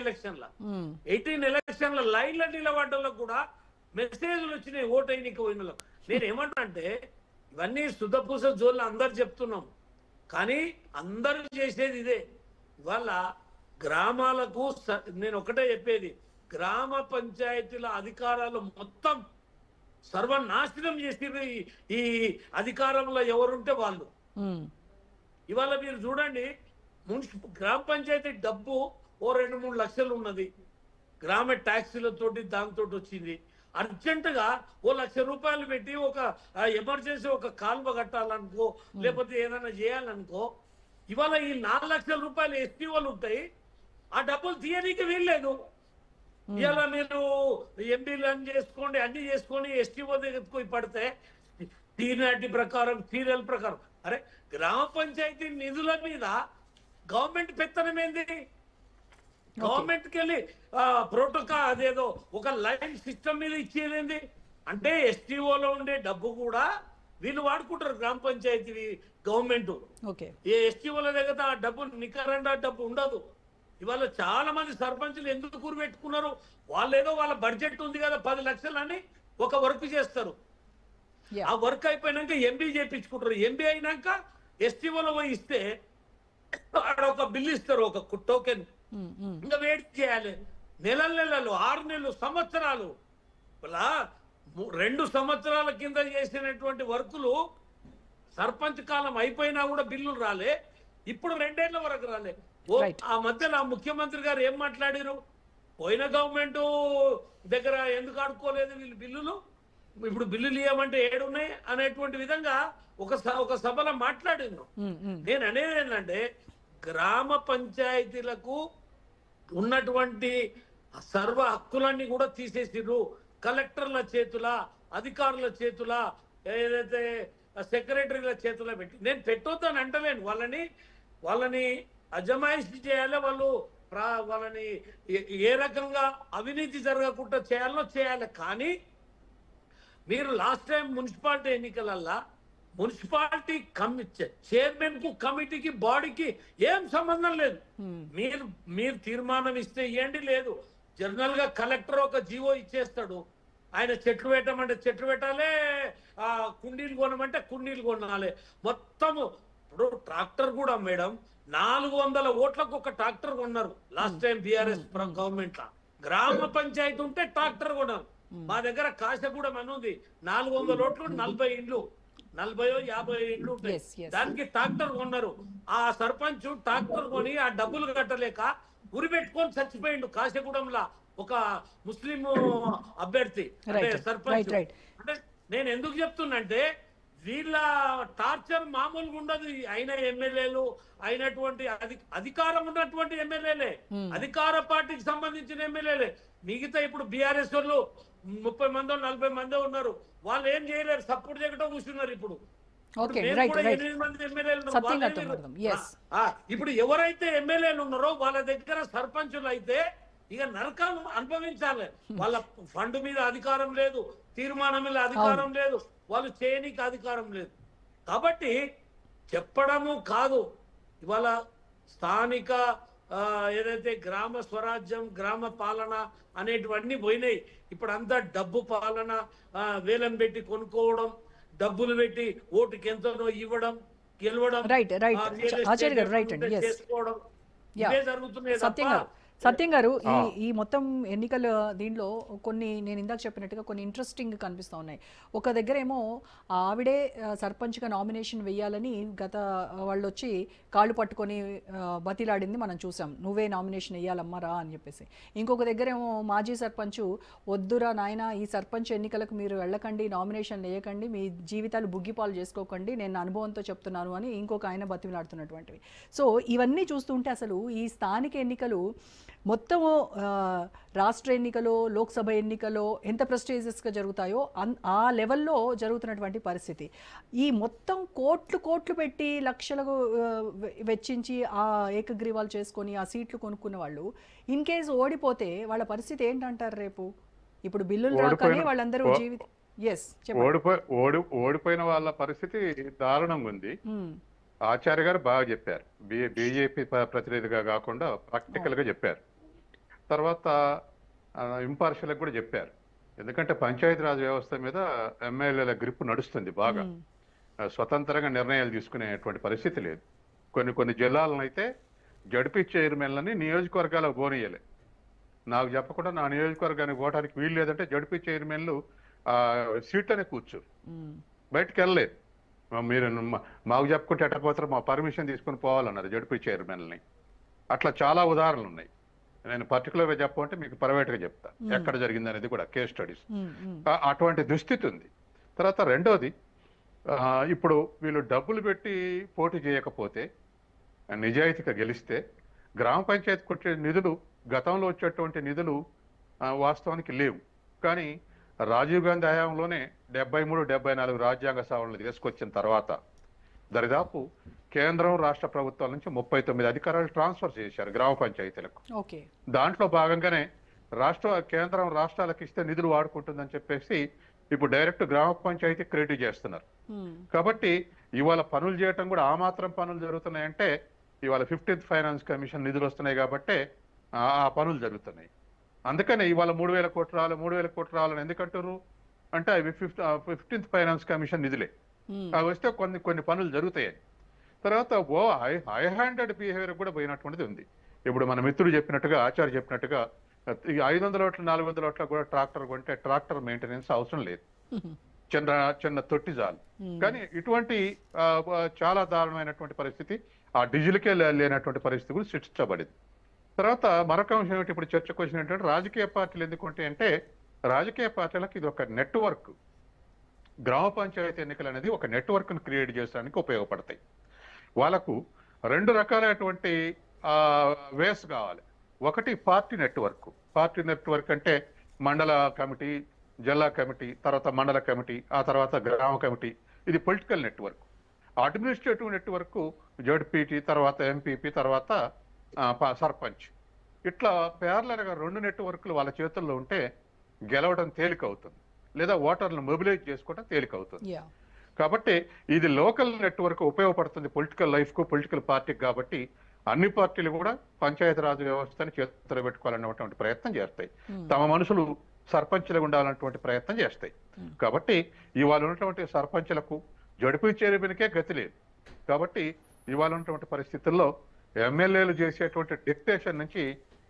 ఎలక్షన్ల లైన్ల నిలబడ్డలకు కూడా మెసేజ్లు వచ్చినాయి ఓటు వేయడానికి పోయిన వాళ్ళకు. నేను ఏమంటా అంటే ఇవన్నీ సుధపూస జోళ్ళు అందరు చెప్తున్నాం, కానీ అందరూ చేసేది ఇదే. ఇవాళ గ్రామాలకు నేను ఒకటే చెప్పేది, గ్రామ పంచాయతీల అధికారాలు మొత్తం సర్వనాశనం చేసిర్రు ఈ అధికారంలో ఎవరుంటే వాళ్ళు. ఇవాళ మీరు చూడండి, గ్రామ పంచాయతీ డబ్బు ఓ 2-3 లక్షలు ఉన్నది, గ్రామ ట్యాక్సీలతోటి దాంతో వచ్చింది. అర్జెంటుగా ఓ 1,00,000 రూపాయలు పెట్టి ఒక ఎమర్జెన్సీ ఒక కాలువ కట్టాలనుకో, లేకపోతే ఏదైనా చేయాలనుకో, ఇవాళ ఈ 4 లక్షల రూపాయలు ఎస్టీఓలు ఉంటాయి, ఆ డబ్బులు తీయనీకి వీల్లేదు. ఇవాళ మీరు ఎంపీలు అని చేసుకోండి, అన్ని చేసుకొని ఎస్టీఓ దగ్గరకు పోయి పడితే టీనాటి ప్రకారం సీరియల్ ప్రకారం, అరే గ్రామ పంచాయతీ నిధుల మీద గవర్నమెంట్ పెత్తనం ఏంది? గవర్నమెంట్కి వెళ్ళి ప్రోటోకాల్ అదేదో ఒక లైన్ సిస్టమ్ మీద ఇచ్చేదేంది? అంటే ఎస్టీఓలో ఉండే డబ్బు కూడా వీళ్ళు వాడుకుంటారు గ్రామ పంచాయతీ గవర్నమెంట్. ఏ ఎస్టీఓల దగ్గర ఆ డబ్బు నికరంగా డబ్బు ఉండదు. ఇవాళ చాలా మంది సర్పంచులు ఎందుకు కూరు పెట్టుకున్నారు? వాళ్ళు ఏదో వాళ్ళ బడ్జెట్ ఉంది కదా 10 లక్షలు అని ఒక వర్క్ చేస్తారు. ఆ వర్క్ అయిపోయినాక ఎంబీ చేయించుకుంటారు. ఎంబీ అయినాక ఎస్టీఓలో పోయి ఇస్తే ఆడ ఒక బిల్లు ఇస్తారు, ఒక టోకెన్. ఇంకా వెయిట్ చేయాలి నెలలు 6 నెలలు సంవత్సరాలు. ఇలా 2 సంవత్సరాల కింద చేసినటువంటి వర్కులు సర్పంచ్ కాలం అయిపోయినా కూడా బిల్లులు రాలే, ఇప్పుడు 2 ఏళ్ల వరకు రాలే. ఆ మధ్యలో ముఖ్యమంత్రి గారు ఏం మాట్లాడారు? పోయిన గవర్నమెంట్ దగ్గర ఎందుకు ఆడుకోలేదు వీళ్ళు బిల్లులు, ఇప్పుడు బిల్లులు ఇవ్వమంటే ఏడున్నాయి అనేటువంటి విధంగా ఒక సభలో మాట్లాడిండ్రు. నేను అనేది ఏంటంటే గ్రామ పంచాయతీలకు ఉన్నటువంటి సర్వ హక్కులన్నీ కూడా తీసేసిర్రు. కలెక్టర్ల చేతుల, అధికారుల చేతుల, ఏదైతే సెక్రటరీల చేతుల పెట్టి, నేను పెట్టొద్దని అంటలేను, వాళ్ళని అజమాయిషి చేయాలి, వాళ్ళని ఏ రకంగా అవినీతి జరగకుండా చేయాలో చేయాలి. కానీ మీరు లాస్ట్ టైం మున్సిపాలిటీ ఎన్నికలల్లా మున్సిపాలిటీ చైర్మన్ కు కమిటీకి బాడీకి ఏం సంబంధం లేదు. మీరు తీర్మానం ఇస్తే ఇవ్వండి, లేదు జనరల్ గా కలెక్టర్ ఒక జీవో ఇచ్చేస్తాడు. ఆయన చెట్లు పెట్టమంటే చెట్లు పెట్టాలి, కుండీలు కొనమంటే కుండీలు కొనాలి. మొత్తము ఇప్పుడు ట్రాక్టర్ కూడా మేడం 400 ఓట్లకు ఒక ట్రాక్టర్ కొన్నారు లాస్ట్ టైం బీఆర్ఎస్ గవర్నమెంట్ లా. గ్రామ పంచాయతీ ఉంటే ట్రాక్టర్ కొన్నారు. మా దగ్గర కాశగూడెం అని ఉంది, 400 ఓట్లు 40 ఇండ్లు, 40-50 ఇండ్లు ఉంటాయి. దానికి ట్రాక్టర్ కొన్నారు. ఆ సర్పంచ్ ట్రాక్టర్ కొని ఆ డబ్బులు కట్టలేక ఉరి పెట్టుకొని చచ్చిపోయిండు కాశగూడెంలా ఒక ముస్లిం అభ్యర్థి అంటే సర్పంచ్. అంటే నేను ఎందుకు చెప్తున్నంటే వీళ్ళ టార్చర్ మామూలుగా ఉండదు. అయిన ఎమ్మెల్యేలు అయినటువంటి అధికారం ఉన్నటువంటి ఎమ్మెల్యేలే, అధికార పార్టీకి సంబంధించిన ఎమ్మెల్యేలే. మిగతా ఇప్పుడు బీఆర్ఎస్ వాళ్ళు 30 మందో 40 మందో ఉన్నారు, వాళ్ళు ఏం చేయలేరు, సపోర్ట్ చేయకుండా కూర్చున్నారు. ఇప్పుడు 8 మంది ఎమ్మెల్యేలు. ఇప్పుడు ఎవరైతే ఎమ్మెల్యేలు ఉన్నారో వాళ్ళ దగ్గర సర్పంచులు అయితే ఇక నరకాలు అనుభవించాలి. వాళ్ళ ఫండ్ మీద అధికారం లేదు, తీర్మానం మీద అధికారం లేదు, వాళ్ళు చేయనీకి అధికారం లేదు. కాబట్టి చెప్పడము కాదు, ఇవాళ స్థానిక ఏదైతే గ్రామ స్వరాజ్యం, గ్రామ పాలన అనేటివన్నీ పోయినాయి. ఇప్పుడు అంతా డబ్బు పాలన, వేలం పెట్టి కొనుక్కోవడం, డబ్బులు పెట్టి ఓటుకి ఎంతనో ఇవ్వడం, గెలవడం, చేసుకోవడం, ఇవే జరుగుతున్నాయి తప్ప. సత్యం గారు, ఈ మొత్తం ఎన్నికల దీనిలో కొన్ని నేను ఇందాక చెప్పినట్టుగా కొన్ని ఇంట్రెస్టింగ్ కనిపిస్తూ ఉన్నాయి. ఒక దగ్గర ఏమో ఆవిడే సర్పంచ్గా నామినేషన్ వేయాలని గత వాళ్ళు వచ్చి కాళ్ళు పట్టుకొని బతిలాడింది మనం చూసాం, నువ్వే నామినేషన్ వేయాలమ్మా రా అని చెప్పేసి. ఇంకొక దగ్గర ఏమో మాజీ సర్పంచ్ వద్దురా నాయన ఈ సర్పంచ్ ఎన్నికలకు మీరు వెళ్ళకండి, నామినేషన్ వేయకండి, మీ జీవితాలు బుగ్గిపాలు చేసుకోకండి, నేను అనుభవంతో చెప్తున్నాను అని ఇంకొక ఆయన బతిలాడుతున్నటువంటివి. సో ఇవన్నీ చూస్తుంటే అసలు ఈ స్థానిక ఎన్నికలు మొత్తము రాష్ట్ర ఎన్నికలో లోక్సభ ఎన్నికలో ఎంత ప్రెస్టీజియస్గా జరుగుతాయో ఆ లెవెల్లో జరుగుతున్నటువంటి పరిస్థితి. ఈ మొత్తం కోట్లు పెట్టి లక్షలకు వెచ్చించి ఆ ఏకగ్రీవాలు చేసుకొని ఆ సీట్లు కొనుక్కున్న వాళ్ళు ఇన్ కేసు ఓడిపోతే వాళ్ళ పరిస్థితి ఏంటంటారు రేపు? ఇప్పుడు బిల్లులు రాకనే వాళ్ళందరూ జీవితం ఓడిపోయిన వాళ్ళ పరిస్థితి దారుణంగా ఉంది. ఆచార్య గారు బాగా చెప్పారు, బీజేపీ ప్రతినిధిగా కాకుండా ప్రాక్టికల్ గా చెప్పారు. తర్వాత ఇంపార్షియల్ కూడా చెప్పారు. ఎందుకంటే పంచాయతీరాజ్ వ్యవస్థ మీద ఎమ్మెల్యేల గ్రిప్ నడుస్తుంది బాగా. స్వతంత్రంగా నిర్ణయాలు తీసుకునేటువంటి పరిస్థితి లేదు. కొన్ని జిల్లాలను అయితే జడ్పీ చైర్మన్లని నియోజకవర్గాలకు పోనీయలే. నాకు చెప్పకుండా నా నియోజకవర్గానికి పోవడానికి వీలు లేదంటే జడ్పీ చైర్మన్లు సీట్లోనే కూర్చోరు, బయటకు వెళ్ళలేదు. మీరు మాకు చెప్పుకుంటే ఎట్టపోతారు, మా పర్మిషన్ తీసుకుని పోవాలన్నారు జడ్పీ చైర్మన్ని. అట్లా చాలా ఉదాహరణలు ఉన్నాయి. నేను పర్టికులర్గా చెప్పమంటే మీకు ప్రైవేట్గా చెప్తా ఎక్కడ జరిగింది అనేది కూడా కేస్ స్టడీస్. అటువంటి దుస్థితి ఉంది. తర్వాత రెండోది, ఇప్పుడు వీళ్ళు డబ్బులు పెట్టి పోటీ చేయకపోతే నిజాయితీగా గెలిస్తే గ్రామ పంచాయతీ కొట్టే నిధులు, గతంలో వచ్చేటువంటి నిధులు వాస్తవానికి లేవు. కానీ రాజీవ్ గాంధీ హయాంలోనే 73-74 రాజ్యాంగ సవరణలు తీసుకొచ్చిన తర్వాత దరిదాపు కేంద్రం రాష్ట్ర ప్రభుత్వాల నుంచి 39 అధికారాలు ట్రాన్స్ఫర్ చేశారు గ్రామ పంచాయతీలకు. దాంట్లో భాగంగానే కేంద్రం రాష్ట్రాలకు ఇస్తే నిధులు వాడుకుంటుందని చెప్పేసి ఇప్పుడు డైరెక్ట్ గ్రామ పంచాయతీ క్రెడిట్ చేస్తున్నారు. కాబట్టి ఇవాళ పనులు చేయటం కూడా ఆ మాత్రం పనులు జరుగుతున్నాయంటే ఇవాళ 15th ఫైనాన్స్ కమిషన్ నిధులు వస్తున్నాయి కాబట్టి ఆ పనులు జరుగుతున్నాయి. అందుకనే ఇవాళ 3,000 కోట్లు రావాలని ఎందుకంటారు అంటే అవి 15th ఫైనాన్స్ కమిషన్ నిధులే. అవి వస్తే కొన్ని పనులు జరుగుతాయని. తర్వాత హై హ్యాండెడ్ బిహేవియర్ కూడా పోయినటువంటిది ఉంది. ఇప్పుడు మన మిత్రుడు చెప్పినట్టుగా, ఆచార్య చెప్పినట్టుగా 500 ఓట్ల 400 ఓట్ల కూడా ట్రాక్టర్ కొంటే ట్రాక్టర్ మెయింటెనెన్స్ అవసరం లేదు, చిన్న తొట్టి చాలు. కానీ ఇటువంటి చాలా దారుణమైనటువంటి పరిస్థితి, ఆ డిజిల్కే లేనటువంటి పరిస్థితి కూడా సృష్టించబడింది. తర్వాత మరొక అంశం ఏమిటి ఇప్పుడు చర్చకు వచ్చిన ఏంటంటే రాజకీయ పార్టీలు ఎందుకుంటే అంటే రాజకీయ పార్టీలకు ఇది ఒక నెట్వర్క్. గ్రామ పంచాయతీ ఎన్నికలు అనేది ఒక నెట్వర్క్ను క్రియేట్ చేయడానికి ఉపయోగపడతాయి. వాళ్ళకు 2 రకాలైనటువంటి వేస్ కావాలి. ఒకటి పార్టీ నెట్వర్క్ అంటే మండల కమిటీ, జిల్లా కమిటీ, తర్వాత మండల కమిటీ, ఆ తర్వాత గ్రామ కమిటీ. ఇది political network. Administrative network ZPT, తర్వాత ఎంపీపీ, తర్వాత సర్పంచ్. ఇట్లా ప్యారలల్గా 2 నెట్వర్క్లు వాళ్ళ చేతుల్లో ఉంటే గెలవడం తేలిక అవుతుంది, లేదా ఓటర్లను మొబిలైజ్ చేసుకోవడం తేలిక అవుతుంది. కాబట్టి ఇది లోకల్ నెట్వర్క్ ఉపయోగపడుతుంది పొలిటికల్ లైఫ్కు, పొలిటికల్ పార్టీకి. కాబట్టి అన్ని పార్టీలు కూడా పంచాయతీరాజ్ వ్యవస్థని చేతులు పెట్టుకోవాలన్నటువంటి ప్రయత్నం చేస్తాయి. తమ మనుషులు సర్పంచ్లుగా ఉండాలన్నటువంటి ప్రయత్నం చేస్తాయి. కాబట్టి ఇవాళ ఉన్నటువంటి సర్పంచ్లకు జడ్పీ చైర్మన్కే గతి లేదు. కాబట్టి ఇవాళ ఉన్నటువంటి పరిస్థితుల్లో ఎమ్మెల్యేలు చేసేటువంటి డిక్టేషన్ నుంచి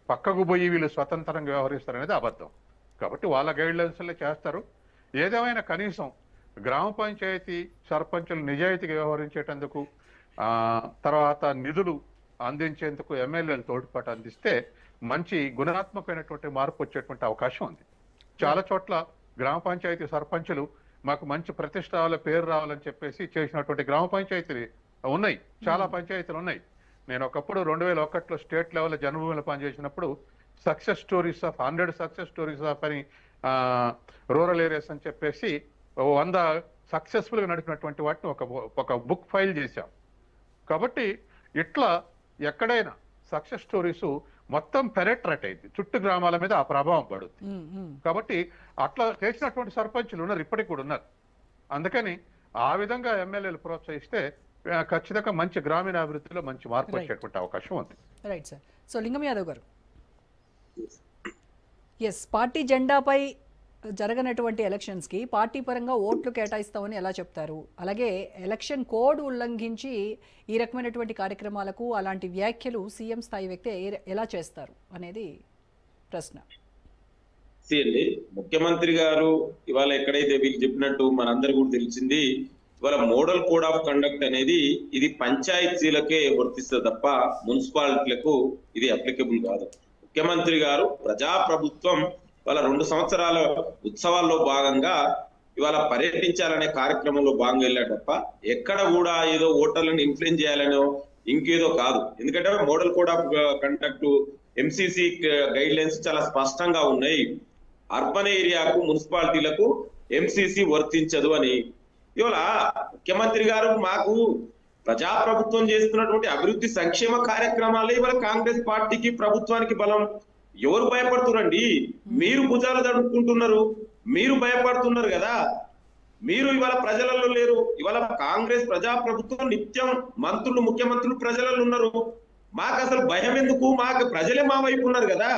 పక్కకు పోయి వీళ్ళు స్వతంత్రంగా వ్యవహరిస్తారనేది అబద్ధం. కాబట్టి వాళ్ళ గైడ్లైన్స్లే చేస్తారు. ఏదేమైనా కనీసం గ్రామ పంచాయతీ సర్పంచులు నిజాయితీగా వ్యవహరించేటందుకు, తర్వాత నిధులు అందించేందుకు ఎమ్మెల్యేలు తోడ్పాటు అందిస్తే మంచి గుణాత్మకమైనటువంటి మార్పు వచ్చేటువంటి అవకాశం ఉంది. చాలా చోట్ల గ్రామ పంచాయతీ సర్పంచులు మాకు మంచి ప్రతిష్ట రావాలి, పేరు రావాలని చెప్పేసి చేసినటువంటి గ్రామ పంచాయతీలు ఉన్నాయి, చాలా పంచాయతీలు ఉన్నాయి. నేను ఒకప్పుడు 2001లో స్టేట్ లెవెల్లో జన్మభూమిలో పనిచేసినప్పుడు 100 సక్సెస్ స్టోరీస్ ఆఫ్ అని రూరల్ ఏరియాస్ అని చెప్పేసి 100 సక్సెస్ఫుల్గా నడిపినటువంటి వాటిని ఒక బుక్ ఫైల్ చేశాం. కాబట్టి ఇట్లా ఎక్కడైనా సక్సెస్ స్టోరీస్ మొత్తం పెనెట్రేట్ అయింది, చుట్టూ గ్రామాల మీద ఆ ప్రభావం పడుతుంది. కాబట్టి అట్లా చేసినటువంటి సర్పంచులు ఉన్నారు, ఇప్పటికి కూడా ఉన్నారు. అందుకని ఆ విధంగా ఎమ్మెల్యేలు ప్రోత్సహిస్తే ఖచ్చితంగా మంచి గ్రామీణ అభివృద్ధిలో మంచి మార్పు వచ్చేటువంటి అవకాశం ఉంది. Right sir. సో లింగం యాదవ్ గారు, పార్టీ జెండాపై జరగనటువంటి ఎలక్షన్స్కి పార్టీ పరంగా ఓట్లు కేటాయిస్తామని ఎలా చెప్తారు? అలాగే ఎలక్షన్ కోడ్ ఉల్లంఘించి ఈ రకమైనటువంటి కార్యక్రమాలకు అలాంటి వ్యాఖ్యలు సీఎం స్థాయి వ్యక్తి ఎలా చేస్తారు అనేది ప్రశ్న. ముఖ్యమంత్రి గారు ఇవాళ ఎక్కడైతే వీళ్ళు చెప్పినట్టు మనందరూ కూడా తెలిసింది, ఇవాళ మోడల్ కోడ్ ఆఫ్ కండక్ట్ అనేది ఇది పంచాయతీలకే వర్తిస్తుంది తప్ప మున్సిపాలిటీలకు ఇది అప్లికబుల్ కాదు. ముఖ్యమంత్రి గారు ప్రజాప్రభుత్వం వాళ్ళ 2 సంవత్సరాల ఉత్సవాల్లో భాగంగా ఇవాళ పర్యటించాలనే కార్యక్రమంలో భాగంగా వెళ్ళాడు తప్ప ఎక్కడ కూడా ఏదో ఓటర్లను ఇన్ఫ్లుయెన్స్ చేయాలనో ఇంకేదో కాదు. ఎందుకంటే model code of conduct MCC guide lines చాలా స్పష్టంగా ఉన్నాయి. అర్బన్ ఏరియాకు మున్సిపాలిటీలకు ఎంసీసీ వర్తించదు అని. ఇవాళ ముఖ్యమంత్రి గారు మాకు ప్రజాప్రభుత్వం చేస్తున్నటువంటి అభివృద్ధి సంక్షేమ కార్యక్రమాలే ఇవాళ కాంగ్రెస్ పార్టీకి ప్రభుత్వానికి బలం. ఎవరు భయపడుతున్నారండి? మీరు భుజాలు తడుపుకుంటున్నారు, మీరు భయపడుతున్నారు కదా. మీరు ఇవాళ ప్రజలలో లేరు. ఇవాళ కాంగ్రెస్ ప్రజాప్రభుత్వం నిత్యం మంత్రులు ముఖ్యమంత్రులు ప్రజలలో ఉన్నారు. మాకు అసలు భయం ఎందుకు? మాకు ప్రజలే మా వైపు ఉన్నారు కదా.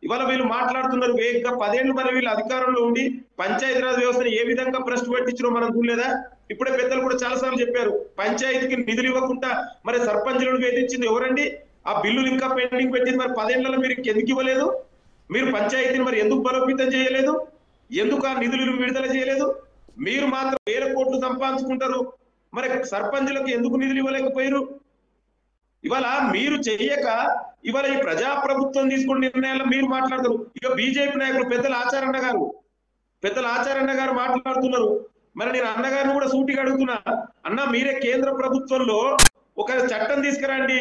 ఇవాళ వీళ్ళు మాట్లాడుతున్నారు వేగంగా 10 ఏళ్ళు మరి వీళ్ళు అధికారంలో ఉండి పంచాయతీరాజ్ వ్యవస్థను ఏ విధంగా భ్రష్టు పట్టించడం మనం చూడలేదా? ఇప్పుడే పెద్దలు కూడా చాలా సార్లు చెప్పారు, పంచాయతీకి నిధులు ఇవ్వకుండా మరి సర్పంచులను వేధించింది ఎవరండి? ఆ బిల్లులు ఇంకా పెండింగ్ పెట్టింది మరి 10 ఏళ్లలో మీరు ఎందుకు ఇవ్వలేదు? మీరు పంచాయతీని మరి ఎందుకు బలోపేతం చేయలేదు? ఎందుకు ఆ నిధులు విడుదల చేయలేదు? మీరు మాత్రం 1000 కోట్లు సంపాదించుకుంటారు, మరి సర్పంచులకు ఎందుకు నిధులు ఇవ్వలేకపోయారు? ఇవాళ మీరు చెయ్యక ఇవాళ ఈ ప్రజాప్రభుత్వం తీసుకున్న నిర్ణయాల్లో మీరు మాట్లాడతారు. ఇక బీజేపీ నాయకులు పెద్దల ఆచారన్న గారు మాట్లాడుతున్నారు. మరి నేను అన్నగారిని కూడా సూటిగా అడుగుతున్నా, అన్న మీరే కేంద్ర ప్రభుత్వంలో ఒక చట్టం తీసుకురండి,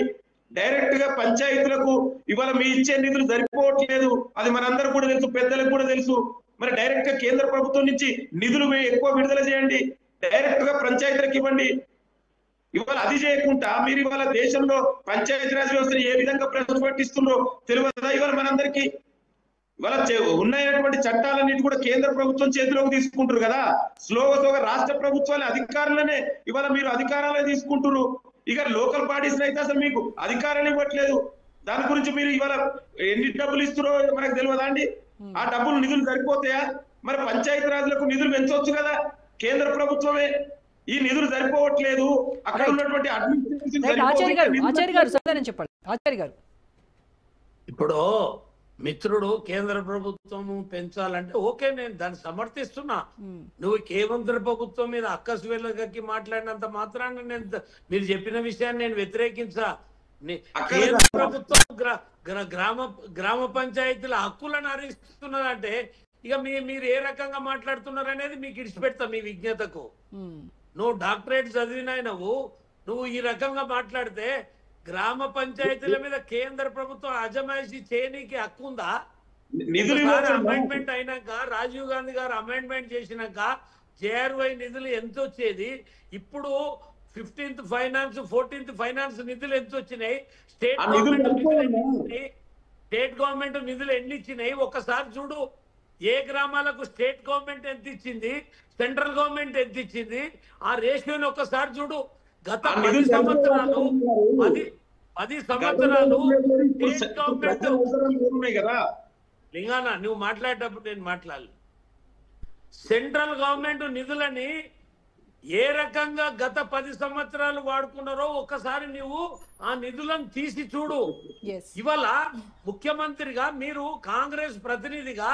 డైరెక్ట్ గా పంచాయతీలకు ఇవాళ మీ ఇచ్చే నిధులు సరిపోవట్లేదు, అది మనందరూ కూడా తెలుసు, పెద్దలకు కూడా తెలుసు. మరి డైరెక్ట్ గా కేంద్ర ప్రభుత్వం నుంచి నిధులు ఎక్కువ విడుదల చేయండి, డైరెక్ట్ గా పంచాయతీలకు ఇవ్వండి. ఇవాళ అది చేయకుండా మీరు ఇవాళ దేశంలో పంచాయతీరాజ్ వ్యవస్థను ఏ విధంగా ప్రవేశపెట్టిస్తున్నారో తెలియదా ఇవాళ మనందరికీ? ఇవాళ ఉన్నటువంటి చట్టాలన్నిటి కూడా కేంద్ర ప్రభుత్వం చేతిలోకి తీసుకుంటారు కదా. స్లోగా రాష్ట్ర ప్రభుత్వాల అధికారులనే ఇవాళ మీరు అధికారాలే తీసుకుంటారు. ఇక లోకల్ బాడీస్ అయితే అసలు మీకు అధికారాలు ఇవ్వట్లేదు. దాని గురించి మీరు ఇవాళ ఎన్ని డబ్బులు ఇస్తారో మనకు తెలియదా అండి? ఆ డబ్బులు నిధులు సరిపోతాయా? మరి పంచాయతీరాజ్లకు నిధులు పెంచవచ్చు కదా కేంద్ర ప్రభుత్వమే. ఈ నిధులు సరిపోవట్లేదు, అక్కడ ఉన్నటువంటి ఇప్పుడు మిత్రుడు కేంద్ర ప్రభుత్వం పెంచాలంటే ఓకే, నేను దాన్ని సమర్థిస్తున్నా. నువ్వు కేంద్ర ప్రభుత్వం మీద అక్కసు వెళ్ళకి మాట్లాడినంత మాత్రాన్ని నేను మీరు చెప్పిన విషయాన్ని నేను వ్యతిరేకించా. కేంద్ర ప్రభుత్వం గ్రామ పంచాయతీల హక్కులను హరిస్తున్నదంటే ఇక మీరు ఏ రకంగా మాట్లాడుతున్నారు అనేది మీకు ఇడిచిపెడతా మీ విజ్ఞతకు. నువ్వు డాక్టరేట్ చదివినావు, నువ్వు ఈ రకంగా మాట్లాడితే గ్రామ పంచాయతీల మీద కేంద్ర ప్రభుత్వం అజమాయిషీ చేయనీకి హక్కు ఉందా? అమెండ్మెంట్ అయినాక రాజీవ్ గాంధీ గారు అమెండ్మెంట్ చేసినాక జేఆర్వై నిధులు ఎంత వచ్చేది? ఇప్పుడు 15th ఫైనాన్స్ 14th ఫైనాన్స్ నిధులు ఎంత వచ్చినాయి? స్టేట్ గవర్నమెంట్ నిధులు ఎన్ని ఇచ్చినాయి ఒకసారి చూడు. ఏ గ్రామాలకు స్టేట్ గవర్నమెంట్ ఎంత ఇచ్చింది, సెంట్రల్ గవర్నమెంట్ ఎంత ఇచ్చింది, ఆ రేషియోని ఒక్కసారి చూడు. గత 10 సంవత్సరాలు స్టేట్ గవర్నమెంట్ లింగానా నువ్వు మాట్లాడేటప్పుడు నేను మాట్లాడాలి. సెంట్రల్ గవర్నమెంట్ నిధులని ఏ రకంగా గత 10 సంవత్సరాలు వాడుకున్నారో ఒక్కసారి నువ్వు ఆ నిధులను తీసి చూడు. ఇవాళ ముఖ్యమంత్రిగా మీరు కాంగ్రెస్ ప్రతినిధిగా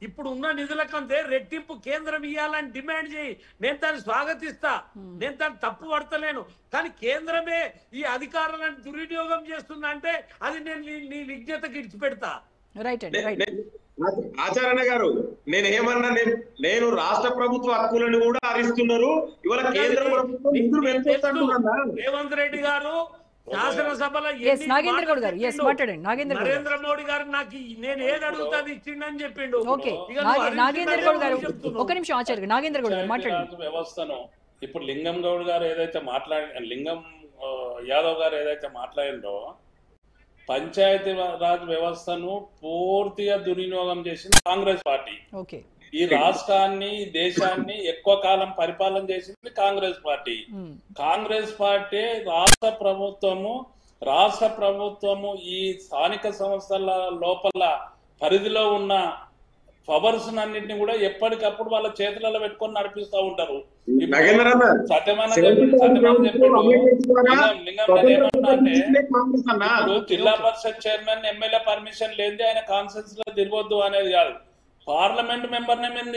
ఇప్పుడు ఉన్న నిధుల కంటే రెట్టింపు కేంద్రం ఇవ్వాలని డిమాండ్ చేయి. నేను దాన్ని స్వాగతిస్తా, నేను దాన్ని తప్పు పడతలేను. కానీ కేంద్రమే ఈ అధికారాలను దుర్వినియోగం చేస్తుందంటే అది నేను నీ విజ్ఞతకి ఇడిచిపెడతా. ఆచార్య గారు నేనేమన్నా, నేను రాష్ట్ర ప్రభుత్వ హక్కులను కూడా హరిస్తున్నారు. ఇవాళ కేంద్ర ప్రభుత్వం రేవంత్ రెడ్డి గారు శాసనసభలో నరేంద్ర మోడీ గారు నాకు నేను ఏది అడుగుతాది ఇచ్చిండని చెప్పిండు. వ్యవస్థను ఇప్పుడు లింగం గౌడ్ గారు ఏదైతే లింగం యాదవ్ గారు ఏదైతే మాట్లాడిండో పంచాయతీ రాజ్ వ్యవస్థను పూర్తిగా దుర్వినియోగం చేసింది కాంగ్రెస్ పార్టీ. ఈ రాష్ట్రాన్ని దేశాన్ని ఎక్కువ కాలం పరిపాలన చేసింది కాంగ్రెస్ పార్టీ. కాంగ్రెస్ పార్టీ రాష్ట్ర ప్రభుత్వము ఈ స్థానిక సంస్థల లోపల పరిధిలో ఉన్న పవర్స్ అన్నింటినీ కూడా ఎప్పటికప్పుడు వాళ్ళ చేతులలో పెట్టుకొని నడిపిస్తూ ఉంటారు. జిల్లా పరిషత్ చైర్మన్ ఎమ్మెల్యే పర్మిషన్ లేనిది ఆయన కాన్ఫరెన్స్ లో తిరగొద్దు అనేది కాదు. పార్లమెంట్ మెంబర్నే మేము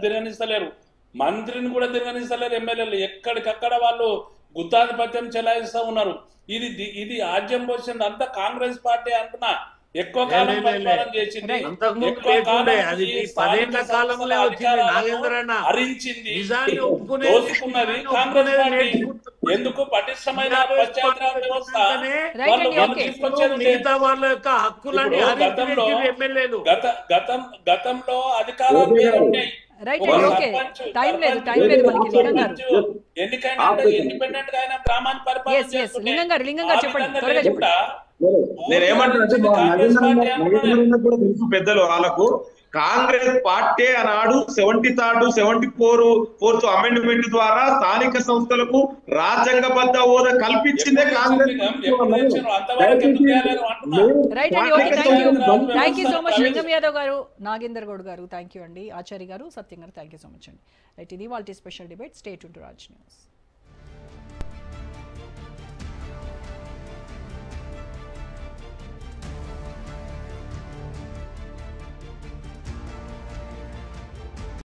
తిరగనిస్తలేరు, మంత్రిని కూడా తిరగనిస్తలేరు. ఎమ్మెల్యేలు ఎక్కడికక్కడ వాళ్ళు గుత్తాధిపత్యం చెలాయిస్తూ ఉన్నారు. ఇది ఆజ్యం పోసింది అంతా కాంగ్రెస్ పార్టీ అంటున్నా. ఎక్కువ కాలం పరిపాలన చేసింది, అంతకుముందు ఎక్కువ లేకుండే, కాలం అది ఈ స్థానిక 10 ఏళ్ల కాలంలో సంస్థల వచ్చింది. అధికారాలను నాగేంద్ర అన్న హరించింది, నిజాన్ని ఒప్పుకునేది, దోసుకున్నది నిజాన్ని కాంగ్రెస్ ఒప్పుకునేది పార్టీ. నేర్చుకుంటుంది. ఎందుకు పటిష్టమైన టీఆర్ఎస్ పంచాయతీరాజ్ పార్టీ వ్యవస్థ వచ్చినాకనే రైట్ అండి, వాళ్ళు ఓకే. తీసుకొచ్చేది ఉండే. మిగతా వాళ్ళ యొక్క హక్కులని ఇప్పుడు హరించి ఎమ్మెల్యేలు గతంలో అధికారాలు ఓకే వేరే గారు. ఉన్నాయి. రైట్ ఒక అండి, ఓకే. టైం లేదు మనకి. లింగం గారు ఎన్నికైనా ఇండిపెండెంట్ గా ఆయన గ్రామాన్ని పరిపాలన ఎస్ చేస్తుంటే లింగం గారు ఆ చెప్పండి, విధంగా త్వరగా చెప్పండి. లేకుండా నేనేమంటున్నా కాంగ్రెస్ పార్టీ అంటున్నాను. కూడా తెలుసు పెద్దలు వాళ్ళకు, కాంగ్రెస్ పార్టీ ఆనాడు 73rd 74th అమెండ్మెంట్ ద్వారా స్థానిక సంస్థలకు రాజ్యాంగబద్ధ హోదా కల్పించిందే కాంగ్రెస్. అంతవరకు ఎందుకు చేయలేరు అంటున్నా. రైట్ అండి, okay. Thank you so much లింగం యాదవ్ గారు, నాగేందర్ గౌడ్ గారు, థ్యాంక్ యూ అండి, ఆచార్య గారు, సత్యం గారు, థ్యాంక్ యూ సో మచ్ అండి. రైట్, ఇది వాళ్ళ special debate. Stay tuned to Raj news.